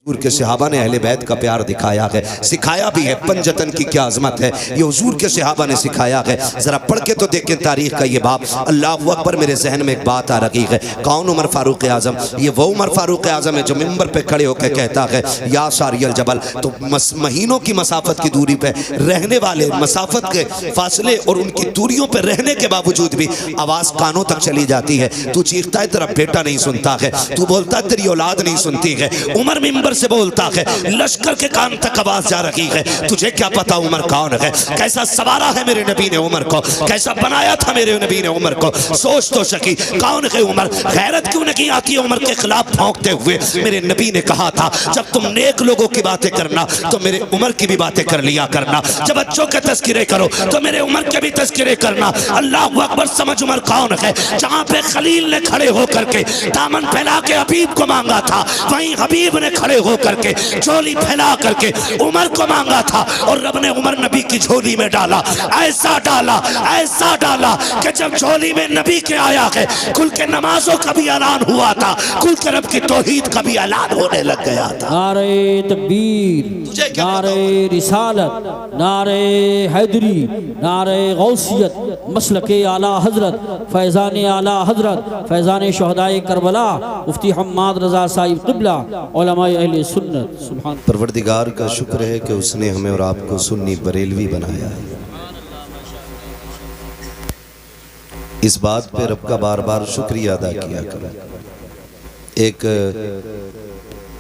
حضور کے صحابہ نے اہل بیت کا پیار دکھایا ہے، سکھایا بھی ہے پنجتن کی کیا عظمت ہے، یہ حضور کے صحابہ نے سکھایا ہے۔ ذرا پڑھ کے تو دیکھیں تاریخ کا یہ باب۔ اللہ اکبر، میرے ذہن میں ایک بات آ رہی ہے، کون عمر فاروق اعظم؟ یہ وہ عمر فاروق اعظم ہے جو منبر پہ کھڑے ہو کے کہتا ہے یا ساری الجبل۔ تو مہینوں کی مسافت کی دوری پہ رہنے والے، مسافت کے فاصلے اور ان کی دوریوں پہ رہنے کے باوجود بھی آواز کانوں تک چلی جاتی ہے۔ تو چیختا ہے تیرا بیٹا نہیں سنتا ہے، تو بولتا ہے تیری اولاد نہیں سنتی ہے۔ عمر منبر سے بولتا ہے، لشکر کے کان تک آواز جا رہی ہے، تجھے کیا پتا عمر کون ہے؟ کیسا سوارا ہے میرے نبی نے عمر کو، کیسا بنایا تھا میرے نبی نے عمر کو۔ سوچ تو سکی کون ہے عمر؟ غیرت کیوں نہیں آتی عمر کے خلاف بھونکتے ہوئے؟ میرے نبی نے کہا تھا جب تم نیک لوگوں کی باتیں کرنا تو میرے عمر کی بھی باتیں کر لیا کرنا، جب بچوں کے تذکرے کرو تو میرے عمر کے بھی تذکرے کرنا۔ اللہ اکبر، سمجھ عمر کون ہے؟ جہاں پہ خلیل نے کھڑے ہو کر کے دامن پھیلا کے حبیب کو مانگا تھا، وہیں حبیب نے کھڑے ہو کر کے جھولی پھیلا کر کے عمر کو مانگا تھا، اور رب نے عمر نبی کی جھولی میں ڈالا، ایسا ڈالا کہ جب جھولی میں نبی کے آیا ہے، کل کے نمازوں کا بھی اعلان ہوا تھا، کل کے رب کی توحید کا بھی اعلان ہونے لگ گیا تھا۔ نعرہ تکبیر، نعرہ رسالت، نعرہ حیدری، نعرہ غوثیت، مسلک اعلیٰ حضرت، فیضان اعلیٰ حضرت، فیضان شہدائے کربلا، مفتی حماد رضا صاحب قبلہ، علماء اہل سنت۔ سبحان پروردگار کا شکر ہے کہ اس نے ہمیں اور آپ کو سنی بریلوی بنایا ہے۔ اس بات پہ رب کا بار بار شکریہ ادا کیا کرو۔ ایک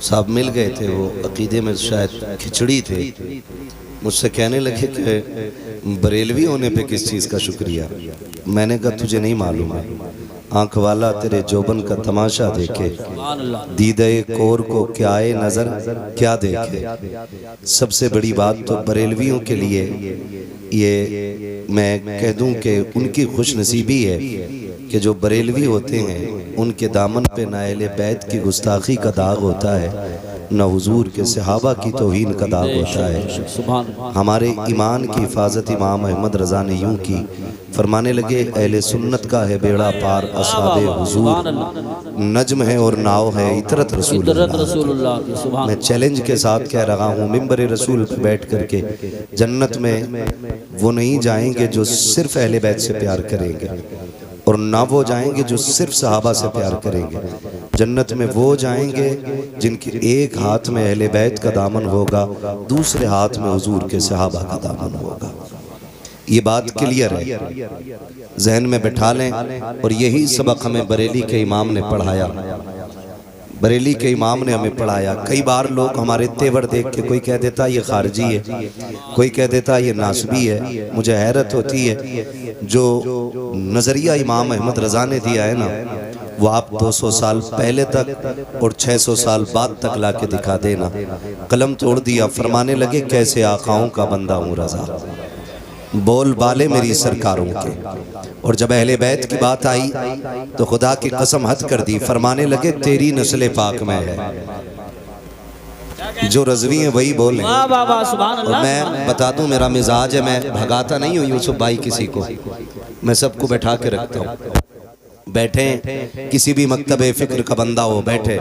صاحب مل گئے تھے، وہ عقیدے میں شاید کھچڑی تھے، مجھ سے کہنے لگے کہ بریلوی ہونے پہ کس چیز کا شکریہ؟ میں نے کہا تجھے نہیں معلوم ہے، آنکھ والا تیرے جوبن کا تماشا دیکھے، دیدہ کور کو کیا ہے نظر کیا دیکھے۔ سب سے بڑی بات تو بریلویوں کے لیے یہ میں کہہ دوں کہ ان کی خوش نصیبی ہے کہ جو بریلوی ہوتے ہیں ان کے دامن پہ نہ اہل بیت کی گستاخی کا داغ ہوتا ہے، نہ حضور کے صحابہ کی توہین کا داغ ہوتا ہے۔ ہمارے ایمان کی حفاظت امام احمد رضا نے یوں کی، فرمانے لگے اہل سنت کا ہے بیڑا پار اصحاب حضور، نجم ہے اور ناؤ ہے عطرت رسول اللہ۔ میں چیلنج کے ساتھ کہہ رہا ہوں، ممبر رسول پہ بیٹھ کر کے جنت میں وہ نہیں جائیں گے جو صرف اہل بیت سے پیار کریں گے، اور نہ وہ جائیں گے جو صرف صحابہ سے پیار کریں گے۔ جنت میں وہ جائیں گے جن کے ایک ہاتھ میں اہل بیت کا دامن ہوگا، دوسرے ہاتھ میں حضور کے صحابہ کا دامن ہوگا۔ یہ بات کلیئر ہے، ذہن میں بٹھا لیں، اور یہی سبق ہمیں بریلی کے امام نے پڑھایا۔ بریلی کے امام نے ہمیں پڑھایا۔ کئی بار لوگ ہمارے تیور دیکھ کے کوئی کہہ دیتا یہ خارجی ہے، کوئی کہہ دیتا یہ ناسبی ہے۔ مجھے حیرت ہوتی ہے جو نظریہ امام احمد رضا نے دیا ہے نا، وہ آپ 200 سال پہلے تک اور 600 سال بعد تک لا کے دکھا دینا۔ قلم توڑ دیا، فرمانے لگے کیسے آقاؤں کا بندہ ہوں رضا، بول بالے میری سرکاروں کے۔ اور جب اہل بیت کی بات آئی تو خدا کی قسم حد کر دی، فرمانے لگے تیری نسل پاک میں ہے، جو رضوی ہیں وہی بولیں۔ اور میں بتا دوں میرا مزاج ہے، میں بھگاتا نہیں ہوں یوسف بھائی کسی کو، میں سب کو بیٹھا کے رکھتا ہوں۔ بیٹھیں، کسی بھی مکتب فکر کا بندہ ہو بیٹھے،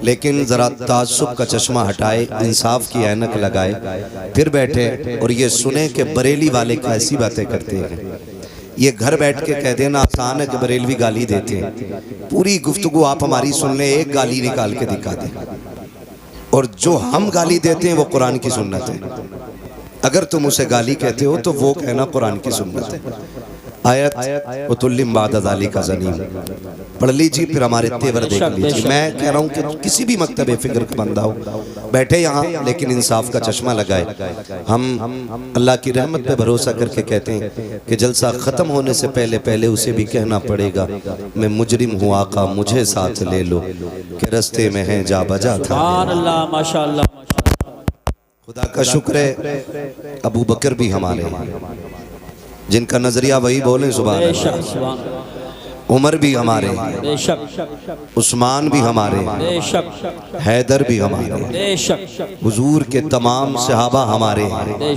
لیکن ذرا تعصب کا چشمہ ہٹائے، انصاف کی اینک لگائے، پھر بیٹھے اور یہ سنیں کہ بریلی والے کیسی باتیں کرتے ہیں۔ یہ گھر بیٹھ کے کہہ دینا آسان ہے کہ بریلوی گالی دیتے ہیں، پوری گفتگو آپ ہماری سن لیں، ایک گالی نکال کے دکھا دیں، اور جو ہم گالی دیتے ہیں وہ قرآن کی سنت ہے۔ اگر تم اسے گالی کہتے ہو تو وہ کہنا قرآن کی سنت ہے۔ آیت وَتُلِّمْ بَعْدَ ذَلِكَ زَنِيمٌ پڑھ لیجی، پھر ہمارے تیور دیکھ لیجی۔ میں کہہ رہا ہوں کہ کسی بھی مکتب فکر کا بندہ ہو بیٹھے یہاں، لیکن انصاف کا چشمہ لگائے۔ ہم اللہ کی رحمت پہ بھروسہ کر کے کہتے ہیں کہ جلسہ ختم ہونے سے پہلے اسے بھی کہنا پڑے گا میں مجرم ہوں آقا مجھے ساتھ لے لو، کہ رستے میں ہیں جا بجا تھا۔ سبحان اللہ، ماشاءاللہ۔ خدا کا شکر ہے ابو بکر بھی ہمارے ہیں، جن کا نظریہ وہی بولیں سبحان اللہ۔ عمر بھی ہمارے ہیں، عثمان بھی ہمارے ہیں، حیدر بھی ہمارے ہیں، حضور کے تمام صحابہ ہمارے ہیں۔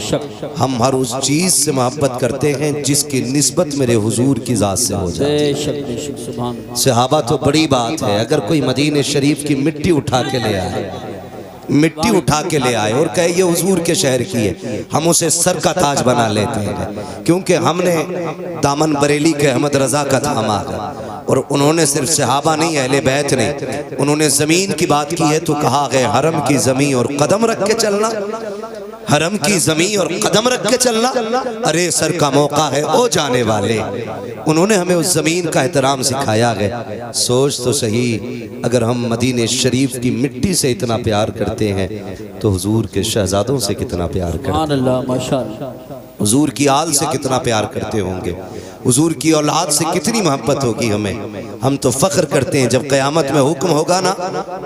ہم ہر اس چیز سے محبت کرتے ہیں جس کی نسبت میرے حضور کی ذات سے ہو جاتی ہے۔ صحابہ تو بڑی بات ہے، اگر کوئی مدینہ شریف کی مٹی اٹھا کے لے آئے، مٹی اٹھا کے لے آئے اور کہے یہ حضور کے شہر کی ہے، ہم اسے سر کا تاج بنا لیتے ہیں، کیونکہ ہم نے دامن بریلی کے احمد رضا کا تھاما ہے۔ اور انہوں نے صرف صحابہ نہیں، اہل بیت نہیں، انہوں نے زمین کی بات کی ہے تو کہا گئے حرم کی زمین اور قدم رکھ کے چلنا، حرم کی زمین اور قدم رکھ کے چلنا، ارے سر کا موقع ہے او جانے والے۔ انہوں نے ہمیں اس زمین کا احترام سکھایا گیا۔ سوچ تو صحیح، اگر ہم مدینہ شریف کی مٹی سے اتنا پیار کرتے ہیں تو حضور کے شہزادوں سے کتنا پیار کرتے ہیں، سبحان اللہ، ماشاءاللہ، حضور کی آل سے کتنا پیار کرتے ہوں گے، حضور کی اولاد سے کتنی محبت ہوگی ہمیں۔ ہم تو فخر کرتے ہیں جب قیامت میں حکم ہوگا نا،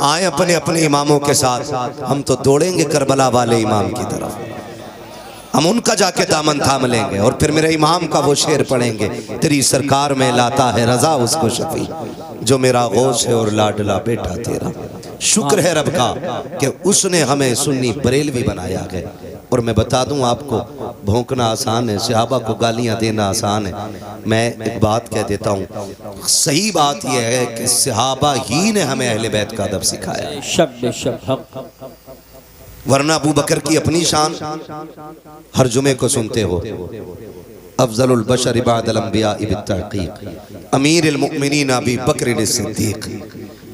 آئیں اپنے اپنے اماموں کے ساتھ، ہم تو دوڑیں گے کربلا والے امام کی طرف، ہم ان کا جا کے دامن تھام لیں گے اور پھر میرے امام کا وہ شعر پڑھیں گے، تیری سرکار میں لاتا ہے رضا اس کو شفیع، جو میرا غوث ہے اور لاڈلا بیٹا تیرا۔ شکر ہے رب کا کہ اس نے ہمیں سنی بریلوی بنایا گیا۔ اور میں بتا دوں آپ کو، بھونکنا آسان ہے، صحابہ کو گالیاں دینا آسان ہے، میں ایک بات کہہ دیتا ہوں، صحیح بات یہ ہے کہ صحابہ ہی نے ہمیں اہل بیت کا ادب سکھایا، بے شک بے شک، حق، ورنہ ابو بکر کی اپنی شان ہر جمعے کو سنتے ہو، افضل البشر بعد الانبیاء بالتحقیق، امیر المؤمنین ابی بکر الصدیق،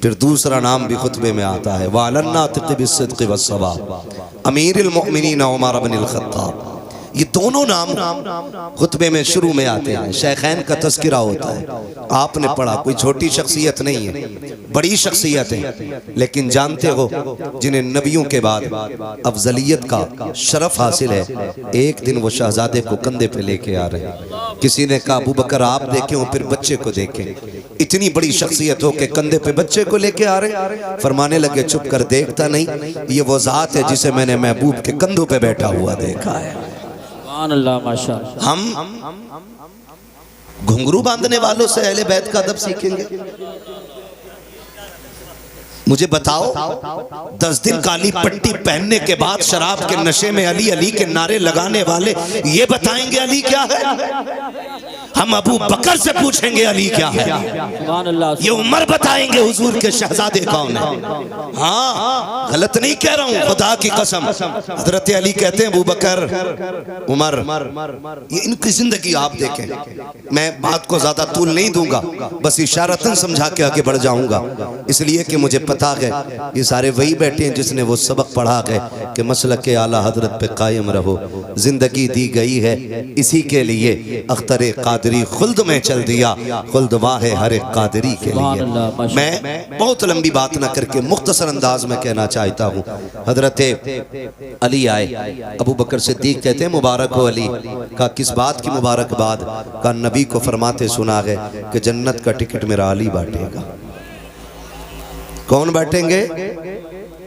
پھر دوسرا نام بھی خطبے میں آتا ہے وعلی الناطق بالصدق والصواب، امیر المؤمنین عمر بن الخطاب۔ یہ دونوں نام خطبے میں شروع میں آتے ہیں، شیخین کا تذکرہ ہوتا ہے، آپ نے پڑھا، کوئی چھوٹی شخصیت نہیں ہے، بڑی شخصیت ہے، لیکن جانتے ہو جنہیں نبیوں کے بعد افضلیت کا شرف حاصل ہے، ایک دن وہ شہزادے کو کندھے پہ لے کے آ رہے ہیں، کسی نے کہا ابو بکر آپ دیکھیں اور پھر بچے کو دیکھیں، اتنی بڑی شخصیت ہو کہ کندھے پہ بچے کو لے کے آ رہے ہیں، فرمانے لگے چپ کر دیکھتا نہیں، یہ وہ ذات ہے جسے میں نے محبوب کے کندھوں پہ بیٹھا ہوا دیکھا ہے۔ سبحان اللہ، ماشاءاللہ، ہم گھنگرو باندھنے والوں سے اہل بیت کا ادب سیکھیں گے؟ مجھے بتاؤ 10 دن کالی پٹی پہننے کے بعد شراب کے نشے میں علی علی کے نعرے لگانے والے یہ بتائیں گے علی کیا ہے؟ ہم ابو بکر سے پوچھیں گے علی کیا ہے؟ سبحان اللہ، یہ عمر بتائیں گے حضور کے شہزادے کون ہیں؟ ہاں غلط نہیں کہہ رہا ہوں، خدا کی قسم، حضرت علی کہتے ہیں ابو بکر عمر، یہ ان کی زندگی آپ دیکھیں، میں بات کو زیادہ طول نہیں دوں گا، بس اشارتاً سمجھا کے آگے بڑھ جاؤں گا، اس لیے کہ مجھے پتا ہے یہ سارے وہی بیٹھے ہیں جس نے وہ سبق پڑھا گئے کہ مسلک اعلیٰ حضرت پہ قائم رہو، زندگی دی گئی ہے اسی کے لیے، اختر قادری خلد میں چل دیا، خلد واہ ہر قادری کے لیے۔ میں بہت لمبی بات نہ کر کے مختصر انداز میں کہنا چاہتا ہوں، حضرت علی آئے، ابو بکر صدیق کہتے ہیں مبارک ہو علی، کہا کس بات کی مبارک بات؟ کہا نبی کو فرماتے سنا گئے کہ جنت کا ٹکٹ میرا علی بانٹے گا۔ کون بیٹھیں گے؟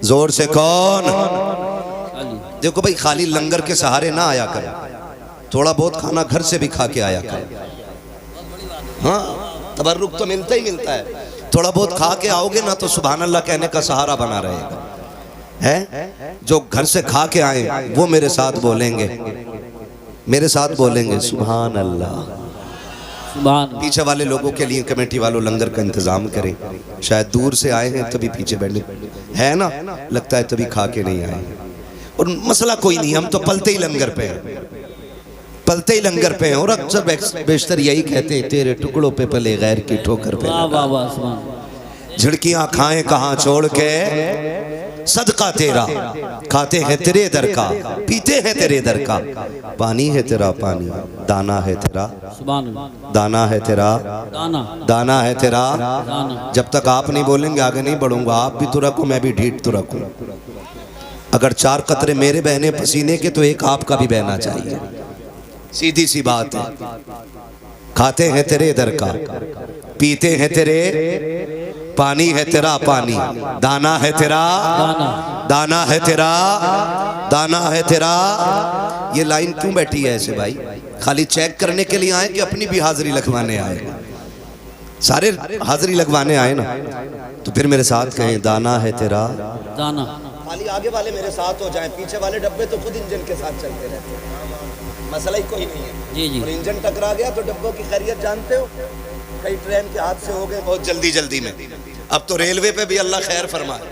زور سے کون؟ دیکھو بھائی خالی لنگر کے سہارے نہ آیا کرو، تھوڑا بہت کھانا گھر سے بھی کھا کے آیا کرو، ہاں تبرک تو ملتا ہی ملتا ہے، تھوڑا بہت کھا کے آؤ گے نا تو سبحان اللہ کہنے کا سہارا بنا رہے گا، ہے جو گھر سے کھا کے آئیں وہ میرے ساتھ بولیں گے، میرے ساتھ بولیں گے سبحان اللہ۔ پیچھے والے لوگوں کے لیے کمیٹی والوں لنگر کا انتظام کریں، شاید دور سے آئے ہیں تبھی پیچھے بیٹھے ہے نا، لگتا ہے تبھی کھا کے نہیں آئے، اور مسئلہ کوئی نہیں، ہم تو پلتے ہی لنگر پہ ہیں، پلتے ہی لنگر پہ ہیں، اور اکثر بیشتر یہی کہتے ہیں تیرے ٹکڑوں پہ پلے غیر کی ٹھوکر پہ لگا، جھڑکیاں کھائیں کہاں چھوڑ کے صدقہ تیرا، کھاتے ہیں تیرے در کا، پیتے ہیں تیرے در کا، پانی ہے تیرا پانی، دانا ہے تیرا، دانا ہے تیرا، دانا ہے تیرا۔ جب تک آپ نہیں بولیں گے آگے نہیں بڑھوں گا، آپ بھی تو رکھو میں بھی ڈھیٹ تو رکھوں، اگر 4 قطرے میرے بہنے پسینے کے تو ایک آپ کا بھی بہنا چاہیے، سیدھی سی بات ہے۔ کھاتے ہیں تیرے در کا، پیتے ہیں تیرے، پانی ہے تیرا پانی، دانا ہے تیرا، دانا ہے تیرا، دانا ہے تیرا۔ یہ لائن کیوں بیٹھی ہے ایسے بھائی؟ خالی چیک کرنے کے لیے آئے کہ اپنی بھی حاضری لگوانے آئے؟ سارے حاضری لگوانے آئے نا، تو پھر میرے ساتھ کہیں دانا ہے تیرا، دانا۔ خالی آگے والے میرے ساتھ ہو جائیں، پیچھے والے ڈبے تو خود انجن کے ساتھ چلتے رہتے ہیں، مسئلہ ہی کوئی نہیں ہے، اور انجن ٹکرا گیا تو ڈبوں کی خیریت جانتے ہو، کئی ٹرین کے حادثے ہو گئے بہت جلدی میں، اب تو ریلوے پہ بھی اللہ خیر فرمائے،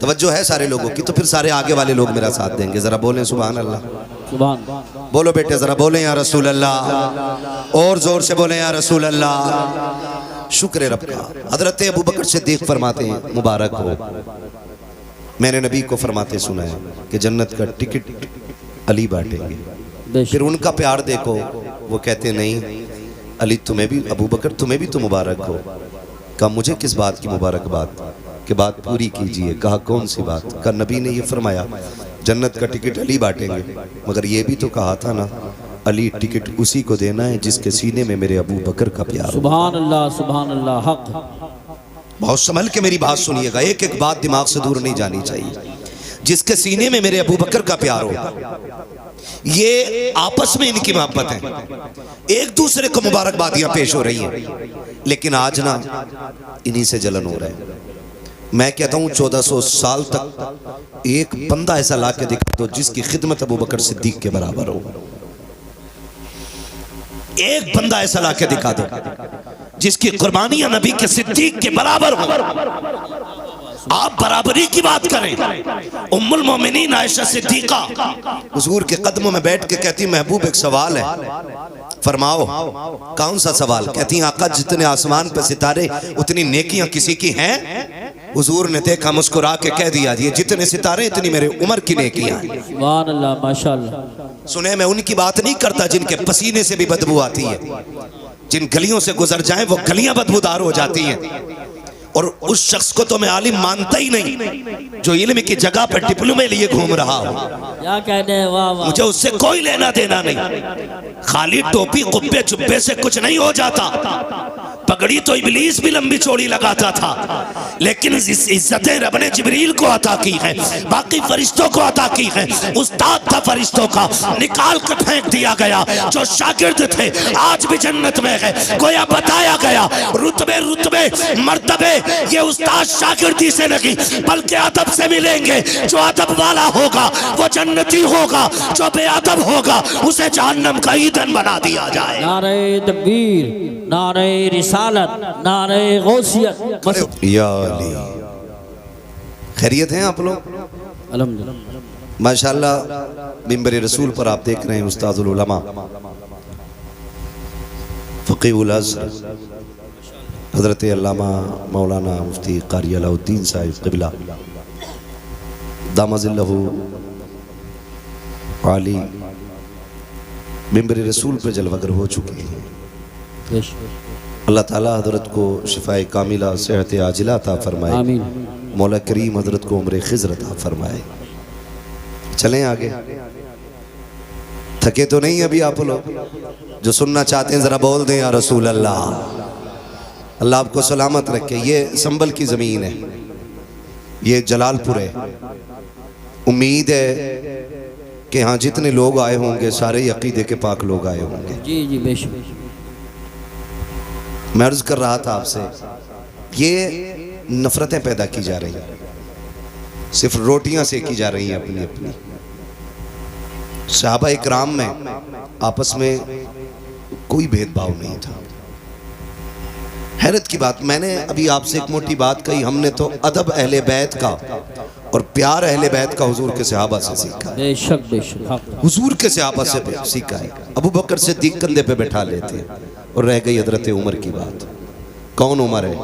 توجہ ہے سارے لوگوں کی, تو پھر سارے آگے والے لوگ میرا ساتھ دیں گے. ذرا بولیں سبحان اللہ. سبحان بولو بیٹے ذرا بولیں یا رسول اللہ, اور زور سے بولیں یا رسول اللہ. شکر رب کا. حضرت ابو بکر صدیق فرماتے ہیں مبارک ہو, میں نے نبی کو فرماتے سنا ہے کہ جنت کا ٹکٹ علی بانٹیں گے. بے پھر شک. ان کا پیار دیکھو, وہ کہتے نہیں علی تمہیں بھی, ابو بکر تمہیں بھی تو مبارک ہو. کہا مجھے کس بات کی مبارکباد, کہ بات پوری کیجئے. کہا کون سی بات؟ کہا نبی نے یہ فرمایا جنت کا ٹکٹ علی بانٹیں گے, مگر یہ بھی تو کہا تھا نا علی ٹکٹ اسی کو دینا ہے جس کے سینے میں میرے ابو بکر کا پیار ہو. سبحان اللہ سبحان اللہ. حق. بہت سنبھل کے میری بات سنیے گا, ایک ایک بات دماغ سے دور نہیں جانی چاہیے. جس کے سینے میں میرے ابو بکر کا پیار ہو, یہ آپس میں ان کی محبت ہے, ایک دوسرے کو مبارکبادیاں پیش ہو رہی ہیں. لیکن آج نا انہی سے جلن ہو رہا ہے. میں کہتا ہوں 1400 سال تک ایک بندہ ایسا لا کے دکھا دو جس کی خدمت ابو بکر صدیق کے برابر ہو. ایک بندہ ایسا لا کے دکھا دو جس کی قربانیاں نبی کے صدیق کے برابر ہو. آپ برابری کی بات کریں. ام المومنین عائشہ صدیقہ حضور کے قدموں میں بیٹھ کے کہتی محبوب ایک سوال ہے, فرماؤ. کون سا سوال؟ کہتی ہیں آقا جتنے آسمان پہ ستارے اتنی نیکیاں کسی کی ہیں؟ حضور نے دیکھا مسکرا کے کہہ دیا یہ جتنے ستارے اتنی میرے عمر کی نیکیاں ہیں. سبحان اللہ ماشاءاللہ. سنیں میں ان کی بات نہیں کرتا جن کے پسینے سے بھی بدبو آتی ہے, جن گلیوں سے گزر جائیں وہ گلیاں بدبودار ہو جاتی ہیں. اور اس شخص کو تو میں عالم مانتا ہی نہیں جو علم کی جگہ پر ڈپلومے لیے گھوم رہا ہو. کیا کہنے ہیں, واہ واہ. مجھے اس سے کوئی لینا دینا نہیں. خالی ٹوپی قبے چبے سے کچھ نہیں ہو جاتا. پگڑی تو ابلیس بھی لمبی چوڑی لگاتا تھا, لیکن عزتیں رب نے جبریل کو عطا کی ہیں, باقی فرشتوں کو عطا کی ہیں. استاد تھا فرشتوں کا, نکال کر پھینک دیا گیا. جو شاگرد تھے آج بھی جنت میں ہے. گویا بتایا گیا رتبے مرتبے یہ استاد شاگردی سے نہیں بلکہ ادب سے ملیں گے. جو ادب والا ہوگا وہ جنتی ہوگا, جو بے ادب ہوگا اسے جہنم کا ایندھن بنا دیا جائے. نعرہ تکبیر, نعرہ رسالت, نعرہ غوثیت. یا علی. خیریت ہیں آپ لوگ؟ الحمدللہ. ماشاءاللہ منبر رسول پر آپ دیکھ رہے ہیں استاد العلماء فقیہ الازہر حضرت علامہ مولانا مفتی قاری علاء الدین صاحب قبلہ دامہ ظلہ عالی منبر رسول پہ جلوگر ہو چکے ہیں. اللہ تعالیٰ حضرت کو شفاء کاملہ صحت عاجلہ عطا فرمائے. آمین. مولا کریم حضرت کو عمر خضر عطا فرمائے. چلیں آگے, تھکے تو نہیں ابھی آپ لوگ؟ جو سننا چاہتے ہیں ذرا بول دیں یا رسول اللہ. اللہ آپ کو سلامت رکھے. یہ سنبل کی زمین ہے, یہ جلال پور ہے. امید ہے کہ ہاں جتنے لوگ آئے ہوں گے سارے عقیدے کے پاک لوگ آئے ہوں گے. جی جی بے شک. میں عرض کر رہا تھا آپ سے, یہ نفرتیں پیدا کی جا رہی ہیں, صرف روٹیاں سیکی جا رہی ہیں اپنی اپنی. صحابہ اکرام میں آپس میں کوئی بھید بھاؤ نہیں تھا. حیرت کی بات, میں نے ابھی آپ سے ایک موٹی بات کہی, ہم نے تو ادب اہل بیت کا اور پیار اہل بیت کا حضور کے صحابہ سے سیکھا ہے. بے شک بے شک. حضور کے صحابہ سے سیکھا ہے. ابو بکر صدیق کندھے پہ بٹھا لیتے ہیں, اور رہ گئی حضرت عمر کی بات. کون عمر ہے؟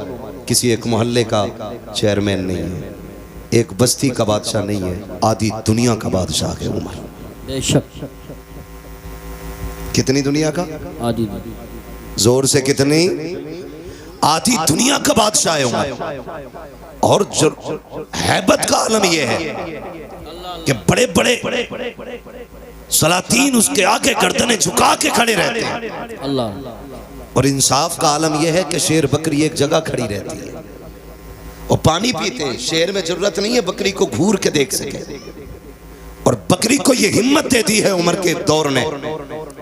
کسی ایک محلے کا چیئرمین نہیں ہے, ایک بستی کا بادشاہ نہیں ہے, آدھی دنیا کا بادشاہ ہے عمر. بے شک. کتنی دنیا کا؟ آدھی. زور سے کتنی؟ آدھی دنیا کا بادشاہ ہے عمر. اور ہیبت کا عالم یہ ہے کہ بڑے بڑے سلاطین اس کے آگے گردنیں جھکا کے کھڑے رہتے ہیں. اللہ. اور انصاف کا عالم یہ ہے کہ شیر بکری ایک جگہ کھڑی رہتی ہے اور پانی پیتے ہیں. شیر میں ضرورت نہیں ہے بکری کو گھور کے دیکھ سکے, اور بکری کو یہ ہمت دے دی ہے عمر کے دور نے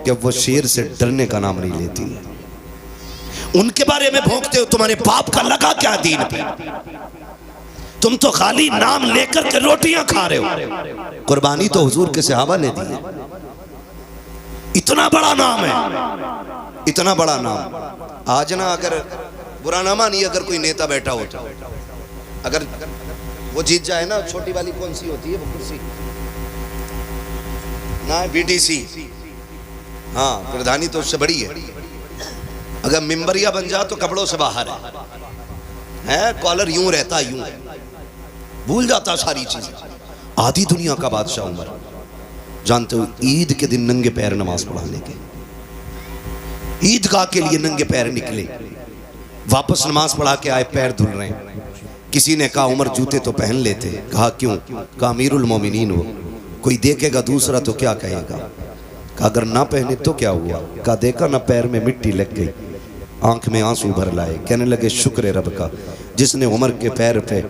کہ وہ شیر سے ڈرنے کا نام نہیں لیتی ہے. ان کے بارے میں بھونکتے ہو, تمہارے باپ کا لگا کیا دین پہ؟ تم تو خالی نام لے کر کے روٹیاں کھا رہے ہو. قربانی تو حضور کے صحابہ نے دی ہے. اتنا بڑا نام ہے، اتنا بڑا نام. آج نا اگر برا نہ مانی، اگر کوئی نیتا بیٹھا ہوتا، اگر وہ جیت جائے نا، چھوٹی والی کون سی ہوتی ہے وہ کرسی نا، BTC، ہاں پردھانی تو اس سے بڑی ہے. اگر ممبریا بن جا تو کپڑوں سے باہر ہے، کالر یوں رہتا، یوں بھول جاتا ساری چیزیں. آدھی دنیا کا بادشاہ عمر، جانتے ہو عید کے دن ننگے پیر نماز پڑھانے کے، عیدگاہ کے لیے ننگے پیر نکلے، واپس نماز پڑھا کے آئے، پیر دھل رہے ہیں. کسی نے کہا عمر جوتے تو پہن لیتے. کہا کیوں؟ کہا امیر المومنین ہو، کوئی دیکھے گا دوسرا تو کیا کہے گا. کہا اگر نہ پہنے تو کیا ہوا؟ کہا دیکھا نہ پیر میں مٹی لگ گئی، آنکھ میں آنسو بھر لائے. کہنے لگے شکر ہے رب کا جس نے عمر کے پیر پہ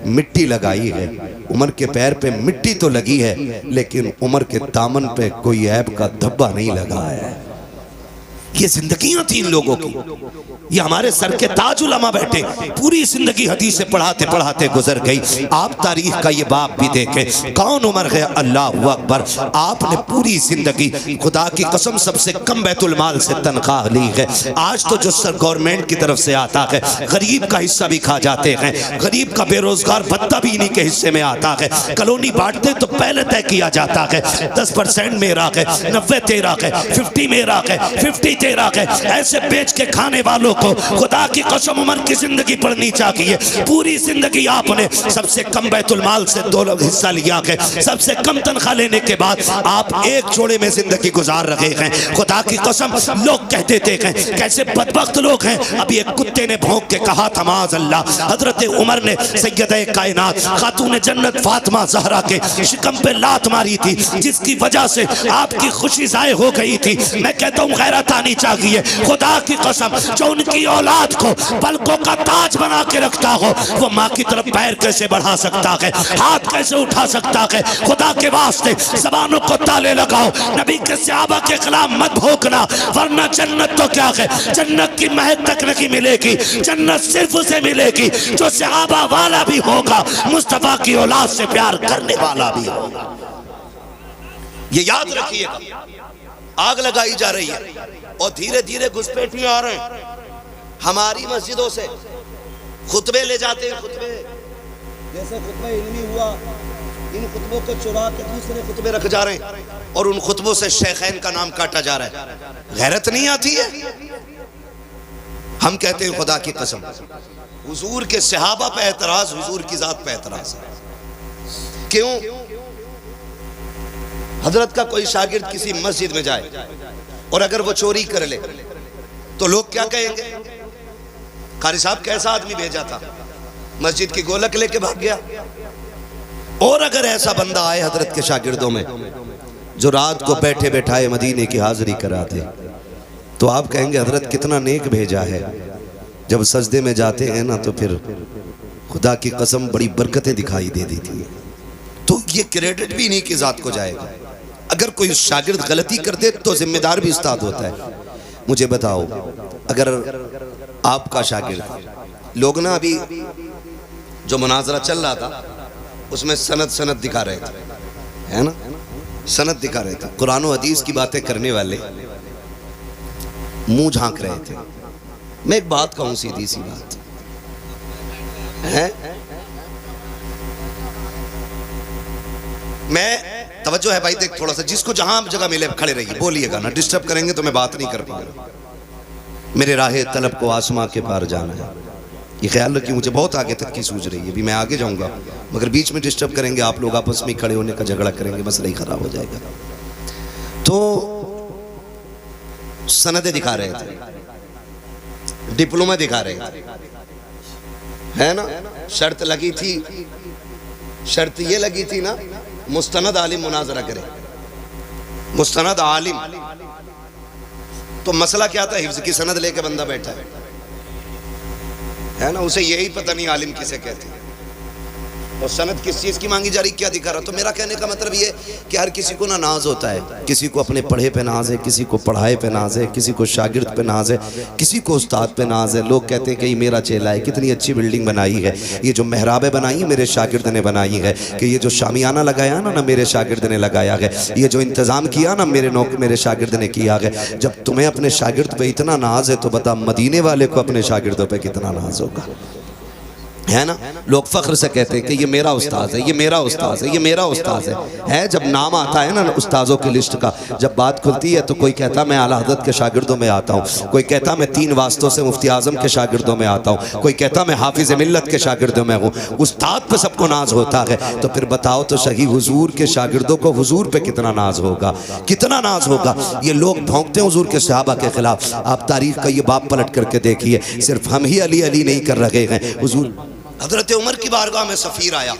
مٹی لگائی ہے. عمر کے پیر پہ مٹی تو لگی ہے لیکن عمر کے دامن پہ کوئی عیب کا دھبا نہیں لگا ہے. یہ زندگیاں تھیں ان لوگوں کی. یہ ہمارے سر کے تاج علماء بیٹھے، پوری زندگی حدیثیں پڑھاتے پڑھاتے گزر گئی. آپ تاریخ کا یہ باب بھی دیکھیں، کون عمر ہے؟ اللہ اکبر. آپ نے پوری زندگی خدا کی قسم سب سے کم بیت المال سے تنخواہ لی ہے. آج تو جو سر گورنمنٹ کی طرف سے آتا ہے، غریب کا حصہ بھی کھا جاتے ہیں. غریب کا بے روزگار بھتہ بھی انہی کے حصے میں آتا ہے. کالونی بانٹتے تو پہلے طے کیا جاتا ہے 10% میرا ہے، 90 تیرا ہے، 50 میرا ہے، 50 تیرا ہے. ایسے بیچ کے کھانے والوں کو خدا کی قسم عمر کی زندگی پڑھنی چاہیے. پوری زندگی آپ نے سب سے کم بیت المال سے 2 حصہ لیا ہے. سب سے کم تنخواہ لینے کے بعد آپ ایک جوڑے میں زندگی گزار رہے ہیں. خدا کی قسم لوگ کہتے تھے کیسے بدبخت لوگ ہیں. ابھی ایک کتے نے بھونک کے کہا تھا معاذ اللہ، حضرت عمر نے سیدہ کائنات خاتون جنت فاطمہ زہرا کے شکم پہ لات ماری تھی، جس کی وجہ سے آپ کی خوشی ضائع ہو گئی تھی. میں کہتا ہوں غیرت آنی چاہیے. خدا کی قسم جو ان کی اولاد کو پلکوں کا تاج بنا کے رکھتا ہو، وہ ماں کی طرف پیر کیسے بڑھا سکتا ہے، ہاتھ کیسے اٹھا سکتا ہے. خدا کے واسطے زبانوں کو تالے لگاؤ، نبی کے صحابہ کے خلاف مت بھوکنا، ورنہ جنت تو کیا ہے، جنت کی مہک تک نہیں ملے گی. جنت صرف اسے ملے گی جو صحابہ والا بھی ہوگا، مصطفیٰ کی اولاد سے پیار کرنے والا بھی ہوگا. یہ یاد رکھیے گا. آگ لگائی جا رہی ہے اور دھیرے دھیرے گھسپیٹیاں آ رہے ہیں. ہماری مسجدوں سے خطبے لے جاتے ہیں. خطبے جیسے خطبہ علمی ہوا، ان خطبوں کو چرا کے دوسرے خطبے رکھ جا رہے ہیں اور ان خطبوں سے شیخین کا نام کاٹا جا رہا ہے. غیرت نہیں آتی ہے؟ ہم کہتے ہیں خدا کی قسم حضور کے صحابہ پہ اعتراض، حضور کی ذات پہ اعتراض ہے. کیوں؟ حضرت کا کوئی شاگرد کسی مسجد میں جائے اور اگر وہ چوری کر لے تو لوگ کیا کہیں گے؟ قاری صاحب کیسا آدمی بھیجا تھا، مسجد کی گولک لے کے بھاگ گیا. اور اگر ایسا بندہ آئے حضرت کے شاگردوں میں جو رات کو بیٹھے بیٹھائے مدینے کی حاضری کرا دے تو آپ کہیں گے حضرت کتنا نیک بھیجا ہے. جب سجدے میں جاتے ہیں نا تو پھر خدا کی قسم بڑی برکتیں دکھائی دے دیتی ہیں. تو یہ کریڈٹ بھی انہی کی ذات کو جائے گا. اگر کوئی شاگرد غلطی کر دے تو ذمہ دار بھی استاد ہوتا ہے. مجھے بتاؤ اگر آپ کا شاگرد، لوگ نا ابھی جو مناظرہ چل رہا تھا اس میں سند دکھا رہے تھے، ہے نا، سند دکھا رہے تھے. قرآن و حدیث کی باتیں کرنے والے منہ جھانک رہے تھے. میں ایک بات کہوں، سیدھی سی بات ہے، میں توجہ ہے بھائی، دیکھ تھوڑا سا جس کو جہاں جگہ ملے کھڑے رہیے، بولیے گا نا، ڈسٹرب کریں گے تو میں بات نہیں کر پاؤں گا. میرے راہ طلب کو آسماں کے پار جانا ہے. یہ خیال رکھیے، مجھے بہت آگے تک کی سوچ رہی ہے. بھی میں آگے جاؤں گا مگر بیچ میں ڈسٹرب کریں گے، آپ لوگ آپس میں کھڑے ہونے کا جھگڑا کریں گے، مسئلہ ہی خراب ہو جائے گا. تو سندیں دکھا رہے تھے، ڈپلومہ دکھا رہے تھے، ہے نا. شرط لگی تھی، شرط یہ لگی تھی نا، مستند عالم مناظرہ کرے. مستند عالم تو مسئلہ کیا تھا؟ حفظ کی سند لے کے بندہ بیٹھا ہے نا، اسے یہی پتہ نہیں عالم کسے کہتے ہیں. اور سند کس چیز کی مانگی جا رہی، کیا دکھا رہا؟ تو میرا کہنے کا مطلب یہ کہ ہر کسی کو ناز ہوتا ہے، کسی کو اپنے پڑھے پہ ناز ہے، کسی کو پڑھائے پہ ناز ہے، کسی کو شاگرد پہ ناز ہے، کسی کو استاد پہ ناز ہے۔ لوگ کہتے ہیں کہ یہ میرا چیلا ہے، کتنی اچھی بلڈنگ بنائی ہے، یہ جو محرابیں بنائی ہیں میرے شاگرد نے بنائی ہے، کہ یہ جو شامیانہ لگایا نا میرے شاگرد نے لگایا ہے، یہ جو انتظام کیا نا میرے شاگرد نے کیا ہے۔ جب تمہیں اپنے شاگرد پہ اتنا ناز ہے تو بتا مدینے والے کو اپنے شاگردوں پہ کتنا ناز ہوگا، ہے نا؟ لوگ فخر سے کہتے ہیں کہ یہ میرا استاذ ہے، یہ میرا استاذ ہے، یہ میرا استاذ ہے۔ جب نام آتا ہے نا استاذوں کی لسٹ کا، جب بات کھلتی ہے تو کوئی کہتا میں اعلیٰ حضرت کے شاگردوں میں آتا ہوں، کوئی کہتا میں 3 واسطوں سے مفتی اعظم کے شاگردوں میں آتا ہوں، کوئی کہتا میں حافظ ملت کے شاگردوں میں ہوں۔ استاد پہ سب کو ناز ہوتا ہے، تو پھر بتاؤ تو صحیح حضور کے شاگردوں کو حضور پہ کتنا ناز ہوگا، کتنا ناز ہوگا۔ یہ لوگ بھونکتے ہیں حضور کے صحابہ کے خلاف، آپ تاریخ کا یہ باب پلٹ کر کے دیکھیے، صرف ہم ہی علی علی نہیں کر رہے ہیں۔ حضور حضرت عمر کی بارگاہ میں سفیر آیا،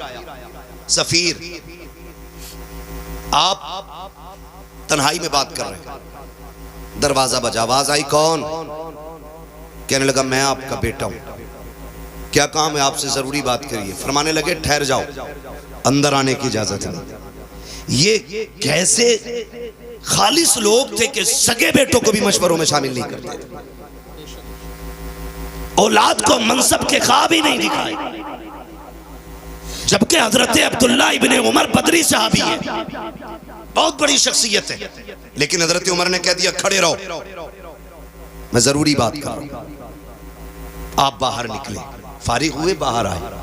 سفیر، آپ تنہائی میں بات کر رہے ہیں، دروازہ بجا، آواز آئی کون؟ کہنے لگا میں آپ کا بیٹا ہوں، کیا کام ہے آپ سے؟ ضروری بات کریے۔ فرمانے لگے ٹھہر جاؤ، اندر آنے کی اجازت نہیں۔ یہ کیسے خالص لوگ تھے کہ سگے بیٹوں کو بھی مشوروں میں شامل نہیں کرتے تھے، اولاد کو منصب کے خواب ہی نہیں دکھائے، جبکہ حضرت عبداللہ ابن عمر بدری صحابی ہے، بہت بڑی شخصیت ہے، لیکن حضرت عمر نے کہہ دیا کھڑے رہو، میں ضروری بات کر رہا ہوں۔ آپ باہر نکلے، فارغ ہوئے، باہر آئے،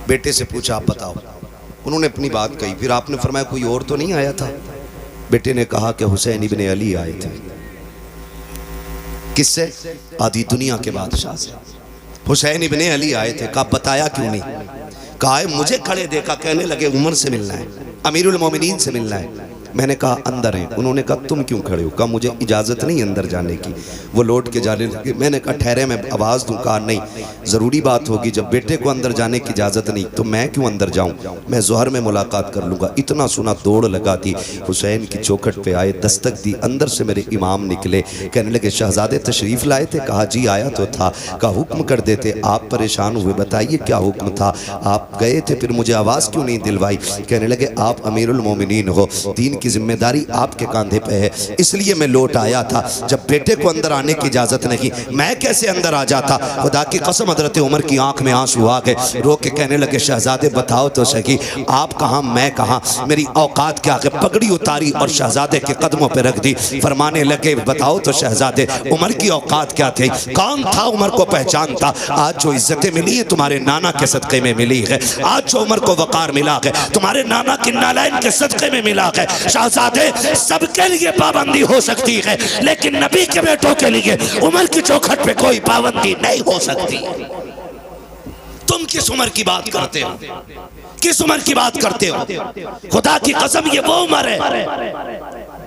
بیٹے سے پوچھا آپ بتاؤ، انہوں نے اپنی بات کہی، پھر آپ نے فرمایا کوئی اور تو نہیں آیا تھا؟ بیٹے نے کہا کہ حسین ابن علی آئے تھے۔ کس سے؟ آدھی دنیا کے بادشاہ سے، حسین ابن علی آئے تھے۔ کہا بتایا کیوں نہیں؟ کہا مجھے کھڑے دیکھا، کہنے لگے عمر سے ملنا ہے، امیر المومنین سے ملنا ہے۔ میں نے کہا اندر ہیں، انہوں نے کہا تم کیوں کھڑے ہو؟ کہا مجھے اجازت نہیں اندر جانے کی۔ وہ لوٹ کے جانے لگے، میں نے کہا ٹھہرے میں آواز دوں؟ کہا نہیں، ضروری بات ہوگی، جب بیٹے کو اندر جانے کی اجازت نہیں تو میں کیوں اندر جاؤں، میں ظہر میں ملاقات کر لوں گا۔ اتنا سنا دوڑ لگا دی، حسین کی چوکھٹ پہ آئے، دستک دی، اندر سے میرے امام نکلے، کہنے لگے شہزادے تشریف لائے تھے؟ کہا جی آیا تو تھا۔ کہا حکم کر دیتے، آپ پریشان ہوئے، بتائیے کیا حکم تھا؟ آپ گئے تھے پھر مجھے آواز کیوں نہیں دلوائی؟ کہنے لگے آپ امیر المومنین ہو، دین کی ذمہ داری آپ کے کاندھے پہ ہے، اس لیے میں لوٹ آیا تھا۔ جب بیٹے کو اندر آنے کی اجازت نہیں، میں کیسے اندر آ جاتا؟ خدا کی قسم حضرت عمر کی آنکھ میں آنسو آ گئے، رو کے کہنے لگے شہزادے بتاؤ تو صحیح، آپ کہاں میں کہاں، میری اوقات کیا ہے؟ پگڑی اتاری اور شہزادے کے قدموں پہ رکھ دی، فرمانے لگے بتاؤ تو شہزادے عمر کی اوقات کیا تھی؟ کون تھا عمر کو پہچانتا؟ آج جو عزتیں ملی ہیں تمہارے نانا کے صدقے میں ملی ہے، آج جو عمر کو وقار ملا ہے تمہارے نانا کی نالین کے صدقے میں ملا ہے۔ شہزادے سب کے لیے پابندی ہو سکتی ہے، لیکن نبی کے بیٹوں کے لیے عمر کی چوکھٹ پہ کوئی پابندی نہیں ہو سکتی۔ تم کس عمر کی بات کرتے ہو؟ کس عمر کی بات کرتے ہو؟ خدا کی قسم یہ وہ عمر ہے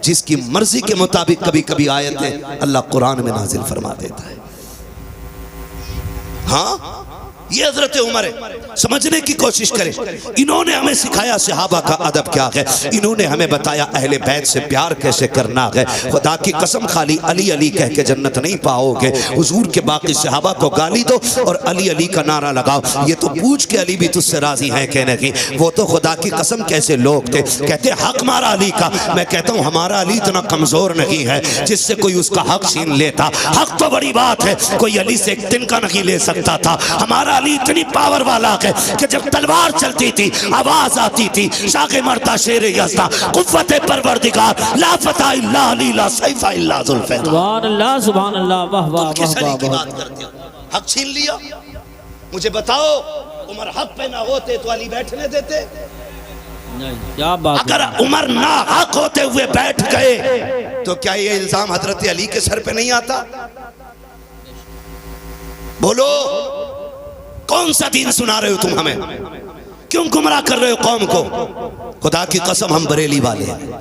جس کی مرضی کے مطابق کبھی کبھی آیتیں اللہ قرآن میں نازل فرما دیتا ہے۔ ہاں یہ حضرت عمر ہے، سمجھنے کی کوشش کریں۔ انہوں نے ہمیں سکھایا صحابہ کا ادب کیا ہے، انہوں نے ہمیں بتایا اہل بیت سے پیار کیسے کرنا ہے۔ خدا کی قسم خالی علی علی کہہ کے جنت نہیں پاؤ گے، حضور کے باقی صحابہ کو گالی دو اور علی علی کا نعرہ لگاؤ، یہ تو پوچھ کے علی بھی تجھ سے راضی ہیں کہ نہیں۔ وہ تو خدا کی قسم کیسے لوگ تھے، کہتے حق مارا علی کا، میں کہتا ہوں ہمارا علی اتنا کمزور نہیں ہے جس سے کوئی اس کا حق چھین لیتا۔ حق تو بڑی بات ہے، کوئی علی سے ایک دن کا نہیں لے سکتا تھا، ہمارا علی اتنی پاور والا ہے کہ جب تلوار چلتی تھی آواز آتی تھی شاہ مرتا شیر یزدہ قوت پروردگار لا فتح الا علی لا سیف الا ذوالفقار۔ سبحان اللہ سبحان اللہ، واہ واہ تم کس علی کی واہ بات کرتے ہو؟ حق چھین لیا؟ مجھے بتاؤ عمر حق پہ نہ ہوتے تو علی بیٹھنے دیتے؟ کیا بات، اگر عمر نہ حق ہوتے ہوئے بیٹھ گئے تو کیا یہ الزام حضرت علی کے سر پہ نہیں آتا؟ بولو کون سا دین سنا رہے ہو تم ہمیں؟ کیوں گمراہ کر رہے ہو قوم کو؟ خدا کی قسم ہم بریلی والے ہیں،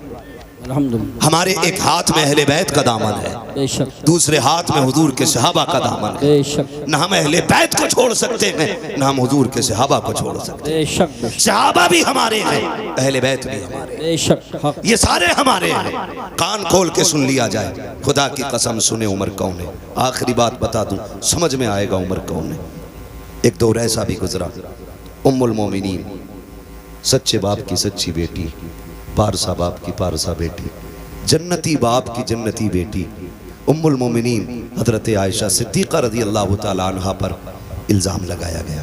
الحمدللہ، ہمارے ایک ہاتھ میں اہل بیت کا دامن ہے، بے شک دوسرے ہاتھ میں حضور کے صحابہ کا دامن ہے۔ بے شک نہ ہم اہل بیت کو چھوڑ سکتے ہیں نہ ہم حضور کے صحابہ کو چھوڑ سکتے ہیں۔ بے شک صحابہ بھی ہمارے ہیں، اہل بیت بھی ہمارے ہیں، بے شک حق، یہ سارے ہمارے ہیں۔ کان کھول کے سن لیا جائے، خدا کی قسم سنے عمر کون ہے۔ آخری بات بتا دوں سمجھ میں آئے گا عمر کون ہے۔ ایک دور ایسا بھی گزرا، ام المومنین سچے باپ کی سچی بیٹی، پارسا باپ کی پارسا بیٹی، جنتی باپ کی جنتی بیٹی، ام المومنین حضرت عائشہ صدیقہ رضی اللہ تعالیٰ عنہ پر الزام لگایا گیا،